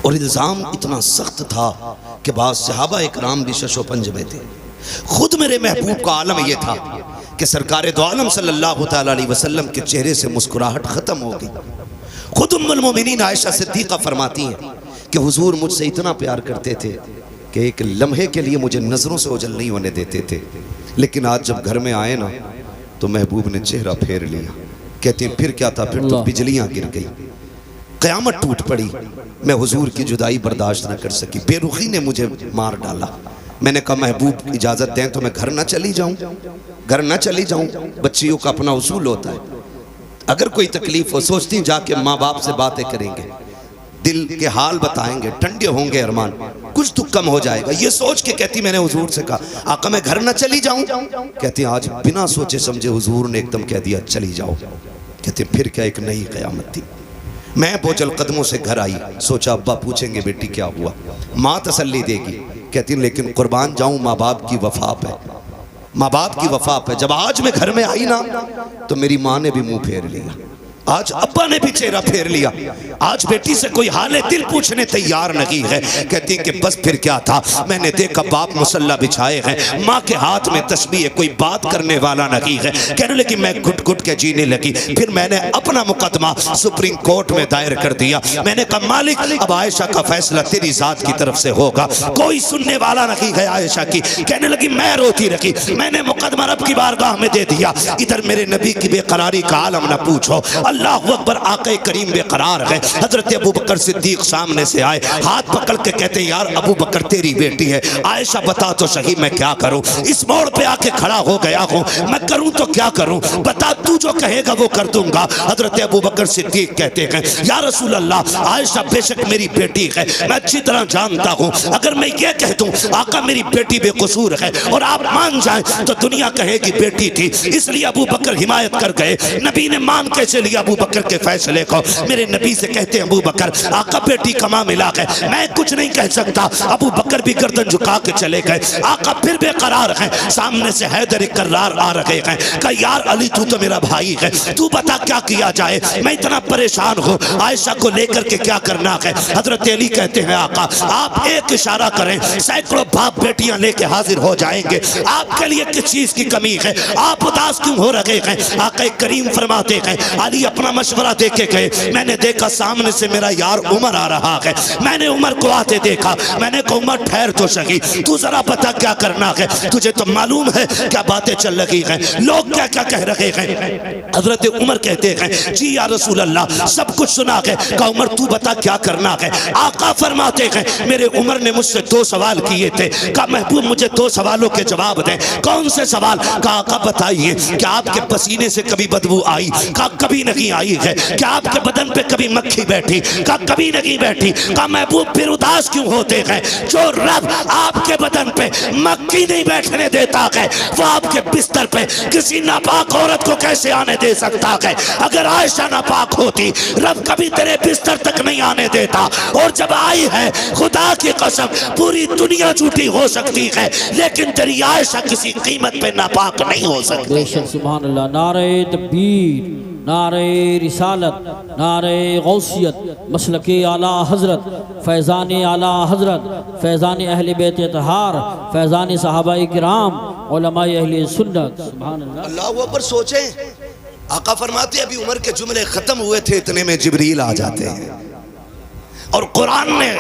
اور الزام اتنا سخت تھا کہ بعض صحابہ اکرام بھی شش و پنج میں تھے۔ خود میرے محبوب کا عالم یہ تھا کہ سرکار دو عالم صلی اللہ تعالیٰ علیہ وسلم کے چہرے سے مسکراہٹ ختم ہو گئی۔ خود ام المومنین عائشہ صدیقہ فرماتی ہیں کہ حضور مجھ سے اتنا پیار کرتے تھے کہ ایک لمحے کے لیے مجھے نظروں سے اوجھل نہیں ہونے دیتے تھے، لیکن آج جب گھر میں آئے نا تو محبوب نے چہرہ پھیر لیا۔ کہتے ہیں پھر کیا تھا، پھر تو بجلیاں گر گئی، قیامت ٹوٹ پڑی، میں حضور کی جدائی برداشت نہ کر سکی، بے رخی نے مجھے مار ڈالا۔ میں نے کہا محبوب اجازت دیں تو میں گھر نہ چلی جاؤں، گھر نہ چلی جاؤں، بچیوں کا اپنا اصول ہوتا ہے، اگر کوئی تکلیف ہو سوچتی جا کے ماں باپ سے باتیں کریں گے، دل کے حال بتائیں گے، ٹھنڈے ہوں گے ارمان، کچھ تو کم ہو جائے گا۔ یہ سوچ کے کہتی میں نے حضور سے کہا آقا میں گھر نہ چلی جاؤں، کہتی آج بنا سوچے سمجھے حضور نے ایک دم کہہ دیا چلی جاؤ۔ کہتے پھر کیا ایک نئی قیامت تھی۔ میں بوجھل قدموں سے گھر آئی، سوچا ابا پوچھیں گے بیٹی کیا ہوا، ماں تسلی دے گی، کہتی لیکن قربان جاؤں ماں باپ کی وفا پہ، ماں باپ کی وفا پہ۔ جب آج میں گھر میں آئی نا تو میری ماں نے بھی منہ پھیر لیا، آج ابا نے بھی چہرہ پھیر لیا، آج بیٹی سے کوئی حال دل پوچھنے تیار نہیں ہے۔ کہتی کہ بس پھر کیا تھا، میں نے دیکھا باپ مصلی بچھائے ہیں، ماں کے ہاتھ میں تسبیح ہے، کوئی بات کرنے والا نہیں ہے۔ کہنے لگی میں گھٹ گھٹ کے جینے لگی، پھر میں نے اپنا مقدمہ سپریم کورٹ میں دائر کر دیا۔ میں نے کہا مالک اب عائشہ کا فیصلہ تیری ذات کی طرف سے ہوگا، کوئی سننے والا نہیں ہے عائشہ کی۔ کہنے لگی میں روتی رہی، میں نے مقدمہ رب کی بارگاہ میں دے دیا۔ ادھر میرے نبی کی بے قراری کا عالم نہ پوچھو، اللہ اکبر، آقا کریم بے قرار ہے۔ حضرت ابو بکر صدیق سامنے سے آئے، ہاتھ پکڑ کے کہتے یار ابو بکر تیری بیٹی ہے، عائشہ بتا تو صحیح میں کیا کروں، اس موڑ پہ آ کے کھڑا ہو گیا ہوں، میں کروں تو کیا کروں، بتا تو جو کہے گا وہ کر دوں گا۔ حضرت ابو بکر صدیق کہتے ہیں یا رسول اللہ عائشہ بے شک میری بیٹی ہے، میں اچھی طرح جانتا ہوں، اگر میں یہ کہہ دوں آقا میری بیٹی بے قصور ہے اور آپ مان جائیں تو دنیا کہے گی بیٹی تھی، اس لیے ابو بکر حمایت کر گئے۔ نبی نے مان کے چلی ابو بکر کے فیصلے کو۔ میرے نبی سے کہتے ہیں ابو بکر آقا بیٹی کا معاملہ ہے، میں کچھ نہیں کہہ سکتا۔ ابو بکر بھی گردن جھکا کے چلے گئے۔ آقا پھر بے قرار ہیں، سامنے سے حیدر کرار آ رہے ہیں، کہا یار علی تو میرا بھائی ہے، تو بتا کیا کیا جائے، میں اتنا پریشان ہوں، عائشہ کو لے کر کے کیا کرنا ہے۔ حضرت علی کہتے ہیں آقا آپ ایک اشارہ کریں، سینکڑوں باپ بیٹیاں لے کے حاضر ہو جائیں گے، آپ کے لیے کس چیز کی کمی ہے، آپ اداس کیوں ہو رہے ہیں۔ آقا کریم فرماتے ہیں علی اپنا مشورہ دے کے گئے، میں نے دیکھا سامنے سے میرا یار عمر آ رہا ہے، میں نے عمر کو آتے دیکھا، میں نے کہا عمر ٹھہر تو صحیح، تو ذرا بتا کیا کرنا ہے، تجھے تو معلوم ہے کیا باتیں چل رہی ہیں، لوگ کیا کیا کہہ رہے ہیں۔ حضرت عمر کہتے ہیں جی یا رسول اللہ سب کچھ سنا ہے، کہا عمر تو بتا کیا کرنا ہے۔ آقا فرماتے ہیں میرے عمر نے مجھ سے 2 سوال کیے تھے، کہا محبوب مجھے 2 سوالوں کے جواب دیں۔ کون سے سوال؟ کہا آقا بتائیے کیا آپ کے پسینے سے کبھی بدبو آئی؟ کہا کبھی نہیں آئی ہے۔ کیا آپ کے بدن پہ کبھی مکھی بیٹھی؟ کہا کبھی نہیں بیٹھی۔ کہا محبوب پھر اداس کیوں ہوتے ہیں؟ جو رب آپ کے بدن پہ مکھی نہیں بیٹھنے دیتا ہے وہ آپ کے بستر پہ کسی ناپاک عورت کو کیسے آنے دے سکتا ہے؟ اگر عائشہ ناپاک ہوتی رب کبھی تیرے بستر تک نہیں آنے دیتا، اور جب آئی ہے خدا کی قسم پوری دنیا جھوٹی ہو سکتی ہے لیکن تیری عائشہ کسی قیمت پہ ناپاک نہیں ہو سکتی۔ بے شک سبحان اللہ، نعرہ تکبیر، نعرہ رسالت، نعرہ غوثیت، مسلک اعلیٰ حضرت، فیضان اعلیٰ حضرت، فیضان اہل بیت اطہار، فیضان صحابہ کرام، علماء اہل سنت۔ سبحان اللہ، اللہ اکبر۔ سوچیں آقا فرماتے ہیں ابھی عمر کے جملے ختم ہوئے تھے اتنے میں جبریل آ جاتے ہیں اور قرآن نے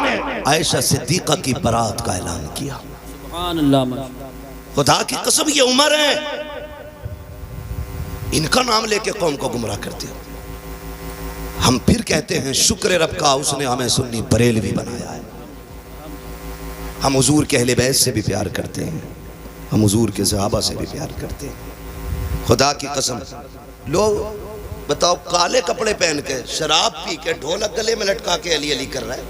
عائشہ صدیقہ کی برات کا اعلان کیا۔ سبحان اللہ، خدا کی قسم یہ عمر ہے، ان کا نام لے کے قوم کو گمراہ کرتے ہیں۔ ہم پھر کہتے ہیں شکر رب کا اس نے ہمیں سنی بریلوی بنایا ہے۔ ہم حضور کے اہل بیت سے بھی پیار کرتے ہیں، ہم حضور کے صحابہ سے بھی پیار کرتے ہیں۔ خدا کی قسم لوگ بتاؤ کالے کپڑے پہن کے شراب پی کے ڈھولک گلے میں لٹکا کے علی علی کر رہا ہے،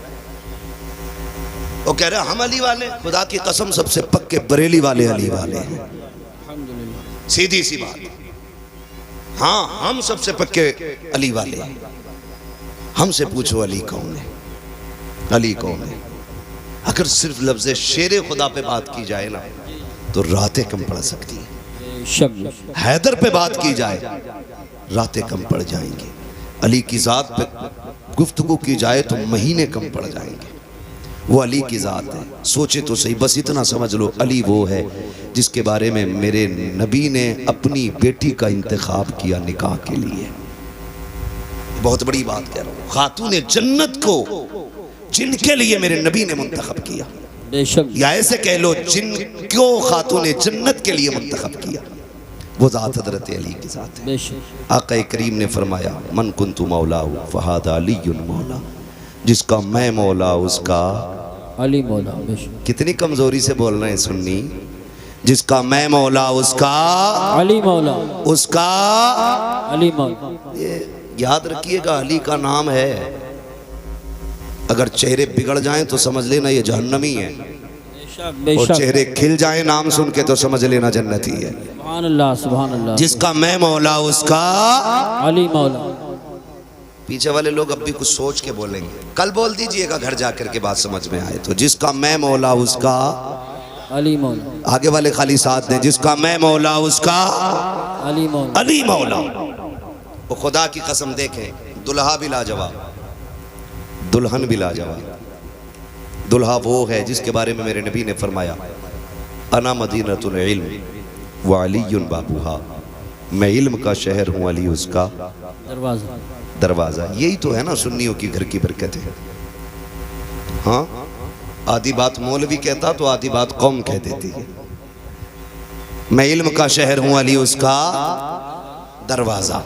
وہ کہہ رہے ہم علی والے۔ خدا کی قسم سب سے پکے بریلی والے علی والے ہیں، سیدھی سی بات۔ ہاں ہم سب سے پکے علی والے ہیں۔ ہم سے پوچھو علی کون ہے، علی کون ہے؟ اگر صرف لفظ شیر خدا پہ بات کی جائے نا تو راتیں کم پڑ سکتی ہیں. بے شک حیدر پہ بات کی جائے راتیں کم پڑ جائیں گے. علی کی ذات پہ گفتگو کی جائے تو مہینے کم پڑ جائیں گے. وہ علی کی ذات ہے. سوچے تو صحیح, بس اتنا سمجھ لو, علی وہ ہے جس کے بارے میں میرے نبی نے اپنی بیٹی کا انتخاب کیا نکاح کے لیے. بہت بڑی بات کہہ رہا ہوں, خاتون جنت کو جن کے لیے میرے نبی نے منتخب کیا, بے شک یا ایسے کہہ لو جن کو خاتون جنت کے لیے منتخب کیا, وہ ذات حضرت علی کی ذات ہے. بے شک آقا کریم نے فرمایا من کنت مولا فہذا علی مولا, جس کا میں مولا اس کا علی مولا. بے شک کتنی کمزوری سے بول رہے ہیں سنی, جس کا میں مولا اس کا علی مولا, اس کا. علی مولا. یہ یاد رکھیے گا, علی کا نام ہے, اگر چہرے بگڑ جائیں تو سمجھ لینا یہ جہنمی ہے, بے شک بے اور شک. چہرے کھل جائیں نام سن کے تو سمجھ لینا جنتی ہے. سبحان اللہ سبحان اللہ. جس کا میں مولا اس کا. علی مولا. پیچھے والے لوگ اب بھی کچھ سوچ کے بولیں گے, کل بول دیجئے گا گھر جا کر کے بات سمجھ میں آئے تو. جس کا میں مولا اس کا علی مولا. آگے والے خالی ساتھ دیں, جس کا میں مولا اس کا علی مولا. علی مولا. وہ خدا کی قسم دیکھیں, دلہا بھی لاجواب, دلہن بھی لاجواب. دلہا وہ ہے جس کے بارے میں میرے نبی نے فرمایا انا مدینۃ العلم وعلی بابوہا, میں علم کا شہر ہوں, علی اس کا دروازہ. دروازہ. یہی تو ہے نا سنیوں کی گھر کی برکت ہے. ہاں, آدھی بات مولوی کہتا تو آدھی بات قوم کہہ دیتی ہے. میں علم کا شہر ہوں, علی اس کا دروازہ.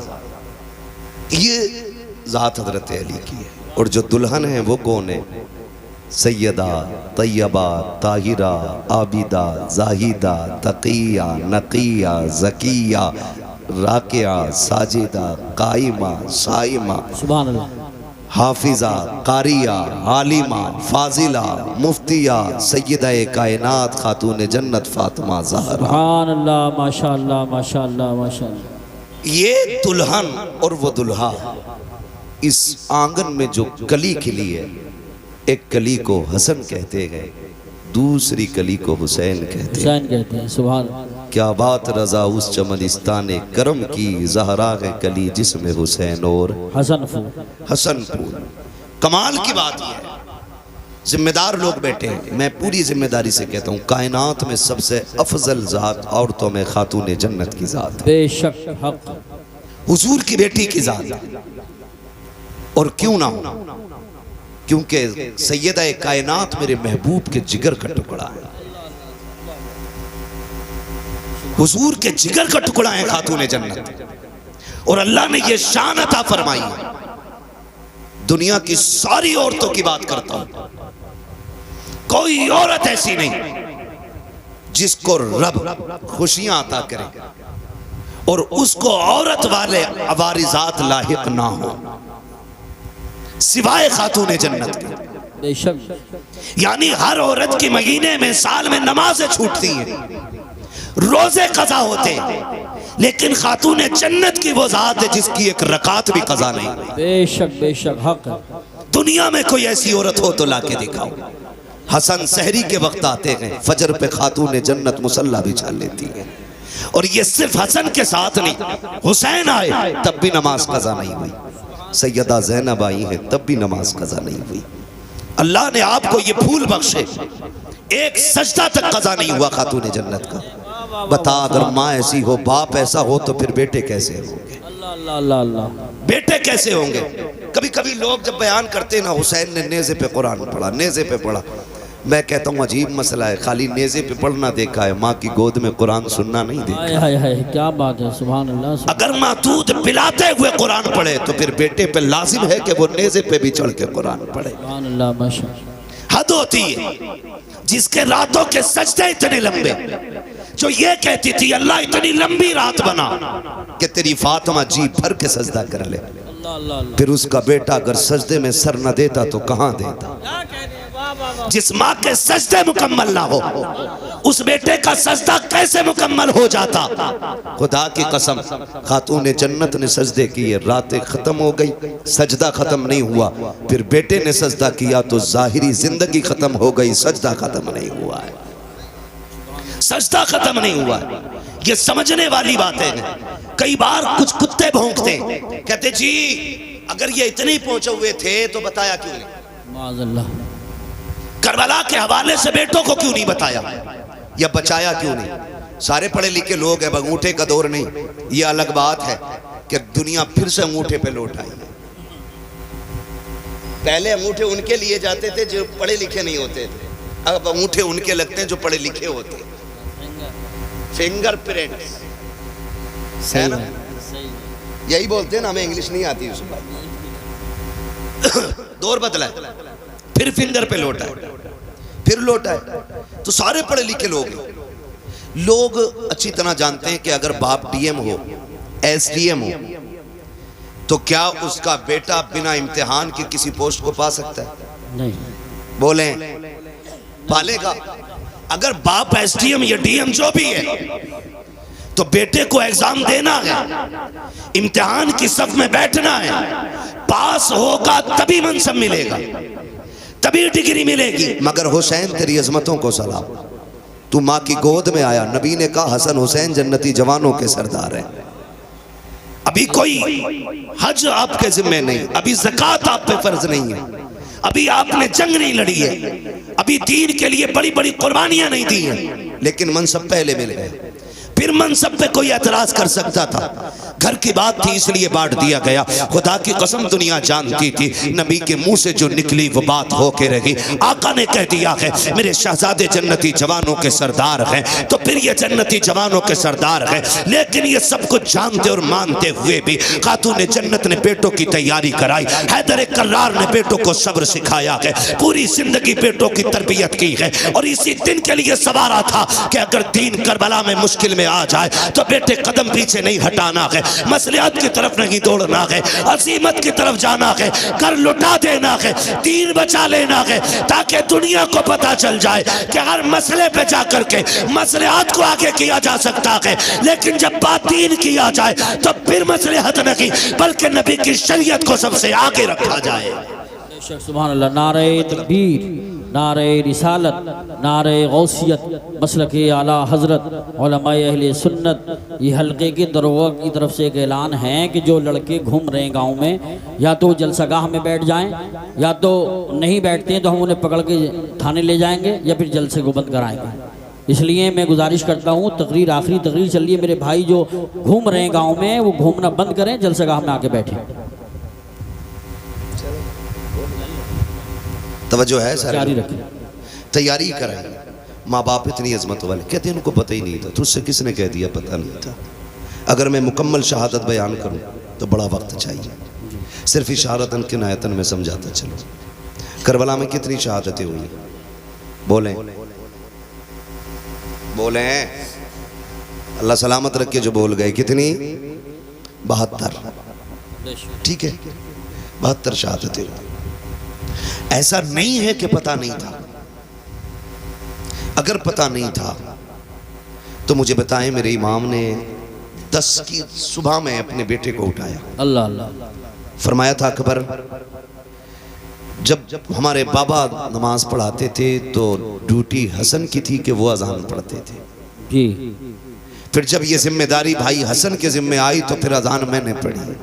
یہ ذات حضرت علی کی ہے. اور جو دلہن ہیں وہ کون ہے؟ سیدہ طیبہ طاہرہ عابدہ زاہدہ تقیہ نقیہ زکیہ راکعہ ساجدہ قائمہ صائمہ سبحان اللہ. حافظہ قاریہ عالمہ فاضلہ مفتیہ سیدہ کائنات خاتون جنت فاطمہ زہرا. سبحان اللہ. ماشاء اللہ ماشاء اللہ ماشاء اللہ. یہ دلہن اور وہ دلہا اس آنگن میں جو کلی کھلی ہے, ایک کلی کو حسن کہتے ہیں, دوسری کلی کو حسین کہتے ہیں. حسین کہتے ہیں. سبحان اللہ. کیا بات رضا اس چمنستان کرم کی, زہرا ہے کلی جس میں حسین اور حسن پھول. حسن پھول. کمال کی بات یہ ہے, ذمہ دار لوگ بیٹھے ہیں, میں پوری ذمہ داری سے کہتا ہوں کائنات میں سب سے افضل ذات عورتوں میں خاتون جنت کی ذات ہے, بے شک حق. حضور کی بیٹی کی ذات ہے. اور کیوں نہ ہو, کیونکہ سیدہ کائنات میرے محبوب کے جگر کا ٹکڑا ہے, حضور کے جگر کا ٹکڑا ہے خاتون جنت. اور اللہ نے یہ شان عطا فرمائی ہے. دنیا کی ساری عورتوں کی بات کرتا ہوں, کوئی عورت ایسی نہیں جس کو رب خوشیاں عطا کرے اور اس کو عورت والے عوارضات لاحق نہ ہو سوائے خاتون جنت کے. بے شک. یعنی ہر عورت کی مہینے میں سال میں نمازیں چھوٹتی ہیں, روزے قضا ہوتے, لیکن خاتون جنت کی وہ ذات ہے جس کی ایک رکعت بھی قضا نہیں. بے شک بے شک حق. دنیا میں کوئی ایسی عورت ہو تو لا کے دکھاؤ. حسن سحری کے وقت آتے ہیں, فجر پہ خاتون جنت مصلی بچھا لیتی ہے. اور یہ صرف حسن کے ساتھ نہیں, حسین آئے تب بھی نماز قضا نہیں ہوئی, سیدہ زینب آئی ہیں تب بھی نماز قضا نہیں ہوئی. اللہ نے آپ کو یہ پھول بخشے, ایک سجدہ تک قضا نہیں ہوا خاتون جنت کا. بتا اگر ماں ایسی ہو, باپ ایسا ہو, تو پھر بیٹے کیسے ہوں گے؟ اللہ اللہ اللہ. بیٹے کیسے ہوں گے؟ کبھی کبھی لوگ جب بیان کرتے ہیں نا حسین نے نیزے پہ قرآن پڑھا, نیزے پہ پڑھا, میں کہتا ہوں عجیب مسئلہ ہے, خالی نیزے پہ پڑھنا دیکھا ہے, ماں کی گود میں قرآن سننا نہیں دیکھا. ہائے ہائے ہائے کیا بات ہے. سبحان اللہ. اگر ماں دودھ پلاتے ہوئے قرآن پڑھے تو پھر بیٹے پہ لازم ہے کہ وہ نیزے پہ بھی چڑھ کے قرآن پڑھے. سبحان اللہ ماشاء اللہ. حد ہوتی ہے جس کے راتوں کے سجدے اتنے لمبے, جو یہ کہتی تھی اللہ اتنی لمبی رات بنا کہ تیری فاطمہ جی بھر کے سجدہ کر لے, اللہ اللہ اللہ. پھر اس کا بیٹا اگر سجدے میں سر نہ دیتا تو کہاں دیتا. جس ماں کے سجدے مکمل نہ ہو اس بیٹے کا سجدہ کیسے مکمل ہو جاتا؟ خدا کی قسم خاتون جنت نے سجدے کیے، راتیں ختم ہو گئی، سجدہ ختم نہیں ہوا، پھر بیٹے نے سجدہ کیا تو ظاہری زندگی ختم ہو گئی، سجدہ ختم نہیں ہوا ہے، سجدہ ختم نہیں ہوا ہے۔ یہ سمجھنے والی باتیں ہیں۔ کئی بار کچھ کتے بھونکتے ہیں، کہتے جی اگر یہ اتنے پہنچے ہوئے تھے تو بتایا کیوں نہیں؟ معاذ اللہ، کربلا کے حوالے سے بیٹوں کو کیوں نہیں بتایا یا بچایا کیوں نہیں؟ سارے پڑھے لکھے لوگ ہیں، انگوٹھے کا دور نہیں، یہ الگ بات ہے کہ دنیا پھر سے انگوٹھے پہ لوٹ آئی ہے۔ پہلے انگوٹھے ان کے لیے جاتے تھے جو پڑھے لکھے نہیں ہوتے تھے، اب انگوٹھے ان کے لگتے ہیں جو پڑھے لکھے ہوتے ہیں۔ فنگر پرنٹ ہے نا، یہی بولتے ہیں نا، ہمیں انگلش نہیں آتی اس بات۔ دور بدلا ہے، پھر فنگر پہ لوٹا ہے، پھر لوٹا ہے، تو سارے پڑھے لکھے لوگ اچھی طرح جانتے ہیں کہ اگر باپ ڈی ایم ہو، ایس ڈی ایم ہو، تو کیا اس کا بیٹا بنا امتحان کی کسی پوسٹ کو پا سکتا ہے؟ نہیں، بولیں پالے گا۔ اگر باپ ایس ڈی ایم یا ڈی ایم جو بھی ہے تو بیٹے کو ایگزام دینا ہے، امتحان کی صف میں بیٹھنا ہے، پاس ہوگا تبھی منصب ملے گا، تبھی ڈگری ملے گی۔ مگر حسین تیری عظمتوں کو سلام، تو ماں کی گود میں آیا، نبی نے کہا حسن حسین جنتی جوانوں کے سردار ہیں۔ ابھی کوئی حج آپ کے ذمہ نہیں، ابھی زکوٰۃ آپ پہ فرض نہیں ہے، ابھی آپ نے جنگ نہیں لڑی ہے، ابھی دین کے لیے بڑی بڑی قربانیاں نہیں دی ہیں، لیکن منصب پہلے مل گئے۔ پھر منصب پہ کوئی اعتراض کر سکتا تھا، گھر کی بات تھی اس لیے بانٹ دیا گیا۔ خدا کی قسم دنیا جانتی تھی نبی کے منہ سے جو نکلی وہ بات ہو کے رہی۔ آقا نے کہہ دیا ہے میرے شہزادے جنتی جوانوں کے سردار ہیں، تو پھر یہ جنتی جوانوں کے سردار ہیں۔ لیکن یہ سب کچھ جانتے اور مانتے ہوئے بھی خاتون جنت نے بیٹوں کی تیاری کرائی، حیدر کرار نے بیٹوں کو صبر سکھایا ہے، پوری زندگی بیٹوں کی تربیت کی ہے، اور اسی دن کے لیے سوارا تھا کہ اگر دین کربلا میں مشکل میں آ جائے تو بیٹے قدم پیچھے نہیں ہٹانا ہے، مصلحت کی طرف نہیں دوڑنا ہے، عظیمت کی طرف جانا ہے، کر لٹا دینا ہے، دین بچا لینا ہے، تاکہ دنیا کو پتا چل جائے کہ ہر مسئلے پہ جا کر کے مصلحت کو آگے کیا جا سکتا ہے، لیکن جب بات دین کیا جائے تو پھر مصلحت نہیں بلکہ نبی کی شریعت کو سب سے آگے رکھا جائے۔ سبحان اللہ، نعرہ تکبیر، نعرہ رسالت، نعرہ غوثیت، مسلک اعلیٰ حضرت، علماء اہل سنت۔ یہ حلقے کے دروغ کی طرف سے ایک اعلان ہے کہ جو لڑکے گھوم رہے ہیں گاؤں میں، یا تو جلسہ گاہ میں بیٹھ جائیں، یا تو نہیں بیٹھتے ہیں تو ہم انہیں پکڑ کے تھانے لے جائیں گے یا پھر جلسے کو بند کرائیں گے۔ اس لیے میں گزارش کرتا ہوں، تقریر آخری تقریر چل رہی ہے، میرے بھائی جو گھوم رہے ہیں گاؤں میں وہ گھومنا بند کریں، جلسہ گاہ میں آ کے بیٹھیں۔ توجہ ہے سر، جاری رکھیں، تیاری کرائیں۔ ماں باپ اتنی عظمت والے، کہتے ہیں ان کو پتہ ہی نہیں تھا، تجھ سے کس نے کہہ دیا پتہ نہیں تھا؟ اگر میں مکمل شہادت بیان کروں تو بڑا وقت چاہیے، صرف اشارتاً کنایتاً میں سمجھاتا چلوں۔ کربلا میں کتنی شہادتیں ہوئی؟ بولیں بولیں، اللہ سلامت رکھ کے جو بول گئے، کتنی؟ 72۔ ٹھیک ہے، 72 شہادتیں ہوئی۔ ایسا نہیں ہے کہ پتہ نہیں تھا، اگر پتہ نہیں تھا تو مجھے بتائیں میرے امام نے 10 کی صبح میں اپنے بیٹے کو اٹھایا، اللہ اللہ، فرمایا تھا اکبر، جب ہمارے بابا نماز پڑھاتے تھے تو ڈیوٹی حسن کی تھی کہ وہ اذان پڑھتے تھے، جی، پھر جب یہ ذمہ داری بھائی حسن کے ذمہ آئی تو پھر اذان میں نے پڑھی،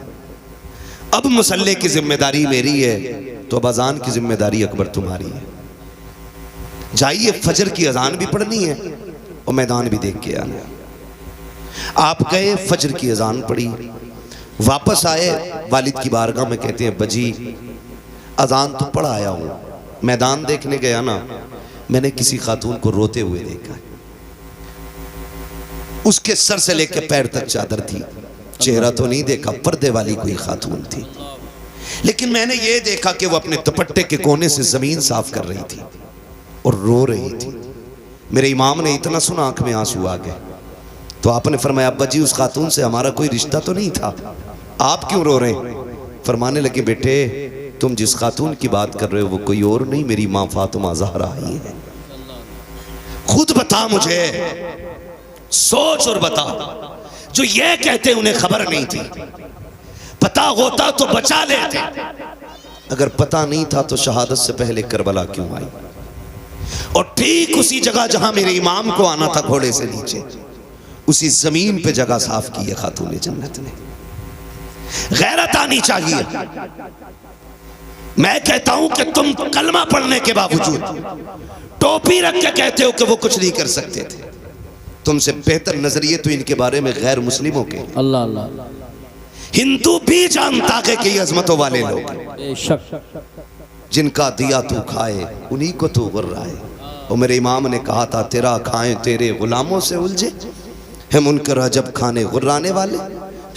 اب مصلی کی ذمہ داری میری ہے تو اب اذان کی ذمہ داری اکبر تمہاری ہے، جائیے فجر کی اذان بھی پڑھنی ہے اور میدان بھی دیکھ کے آنا۔ آپ گئے، فجر کی اذان پڑھی، واپس آئے، والد کی بارگاہ میں کہتے ہیں بجی اذان تو پڑھ آیا ہوں، میدان دیکھنے گیا نا، میں نے کسی خاتون کو روتے ہوئے دیکھا، اس کے سر سے لے کے پیر تک چادر تھی، چہرہ تو نہیں دیکھا، پردے والی کوئی خاتون تھی، لیکن میں نے یہ دیکھا کہ وہ اپنے دوپٹے کے کونے سے زمین صاف کر رہی تھی اور رو رہی تھی۔ میرے امام نے اتنا سنا آنکھ میں آنسو آ گئے، تو آپ نے فرمایا ابا جی اس خاتون سے ہمارا کوئی رشتہ تو نہیں تھا، آپ کیوں رو رہے ہیں؟ فرمانے لگے بیٹے تم جس خاتون کی بات کر رہے ہو وہ کوئی اور نہیں، میری ماں فاطمہ زہرا ہی ہے۔ خود بتا مجھے، سوچ اور بتا، جو یہ کہتے انہیں خبر نہیں تھی، پتا ہوتا تو بچا لیتے، اگر پتا نہیں تھا تو شہادت سے پہلے کربلا کیوں آئی؟ اور ٹھیک اسی جگہ جہاں میرے امام کو آنا تھا گھوڑے سے نیچے، اسی زمین پہ جگہ صاف کی ہے خاتون جنت نے۔ غیرت آنی چاہیے۔ میں کہتا ہوں کہ تم کلمہ پڑھنے کے باوجود ٹوپی رکھ کے کہتے ہو کہ وہ کچھ نہیں کر سکتے تھے۔ تم سے بہتر نظریے تو ان کے بارے میں غیر مسلموں کے، اللہ اللہ، ہندو بھی جانتا ہے کہ یہ عظمتوں والے لوگ ہیں، بے شک، جن کا دیا تو کھائے انہی کو تو غرائے۔ اور میرے امام نے کہا تھا تیرا کھائیں تیرے غلاموں سے الجھے، ہے منکر جب کھانے غرانے والے۔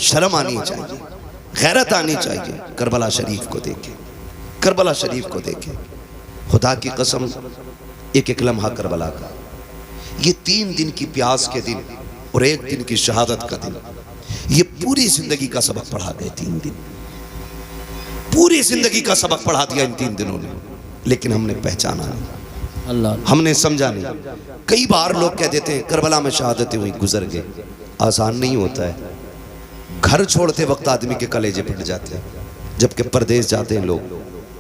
شرم آنی چاہیے، غیرت آنی چاہیے۔ کربلا شریف کو دیکھیں، کربلا شریف کو دیکھیں، خدا کی قسم ایک ایک لمحہ کربلا کا، یہ 3 دن کی پیاس کے دن اور 1 دن کی شہادت کا دن، یہ پوری زندگی کا سبق پڑھا گئے۔ 3 دن پوری زندگی کا سبق پڑھا دیا ان 3 دنوں نے، لیکن ہم نے پہچانا نہیں، اللہ، ہم نے سمجھا نہیں۔ کئی بار لوگ کہہ دیتے ہیں کربلا میں شہادتیں ہوئی، گزر گئے۔ آسان نہیں ہوتا ہے، گھر چھوڑتے وقت آدمی کے کلیجے پھٹ جاتے ہیں، جبکہ پردیس جاتے ہیں لوگ،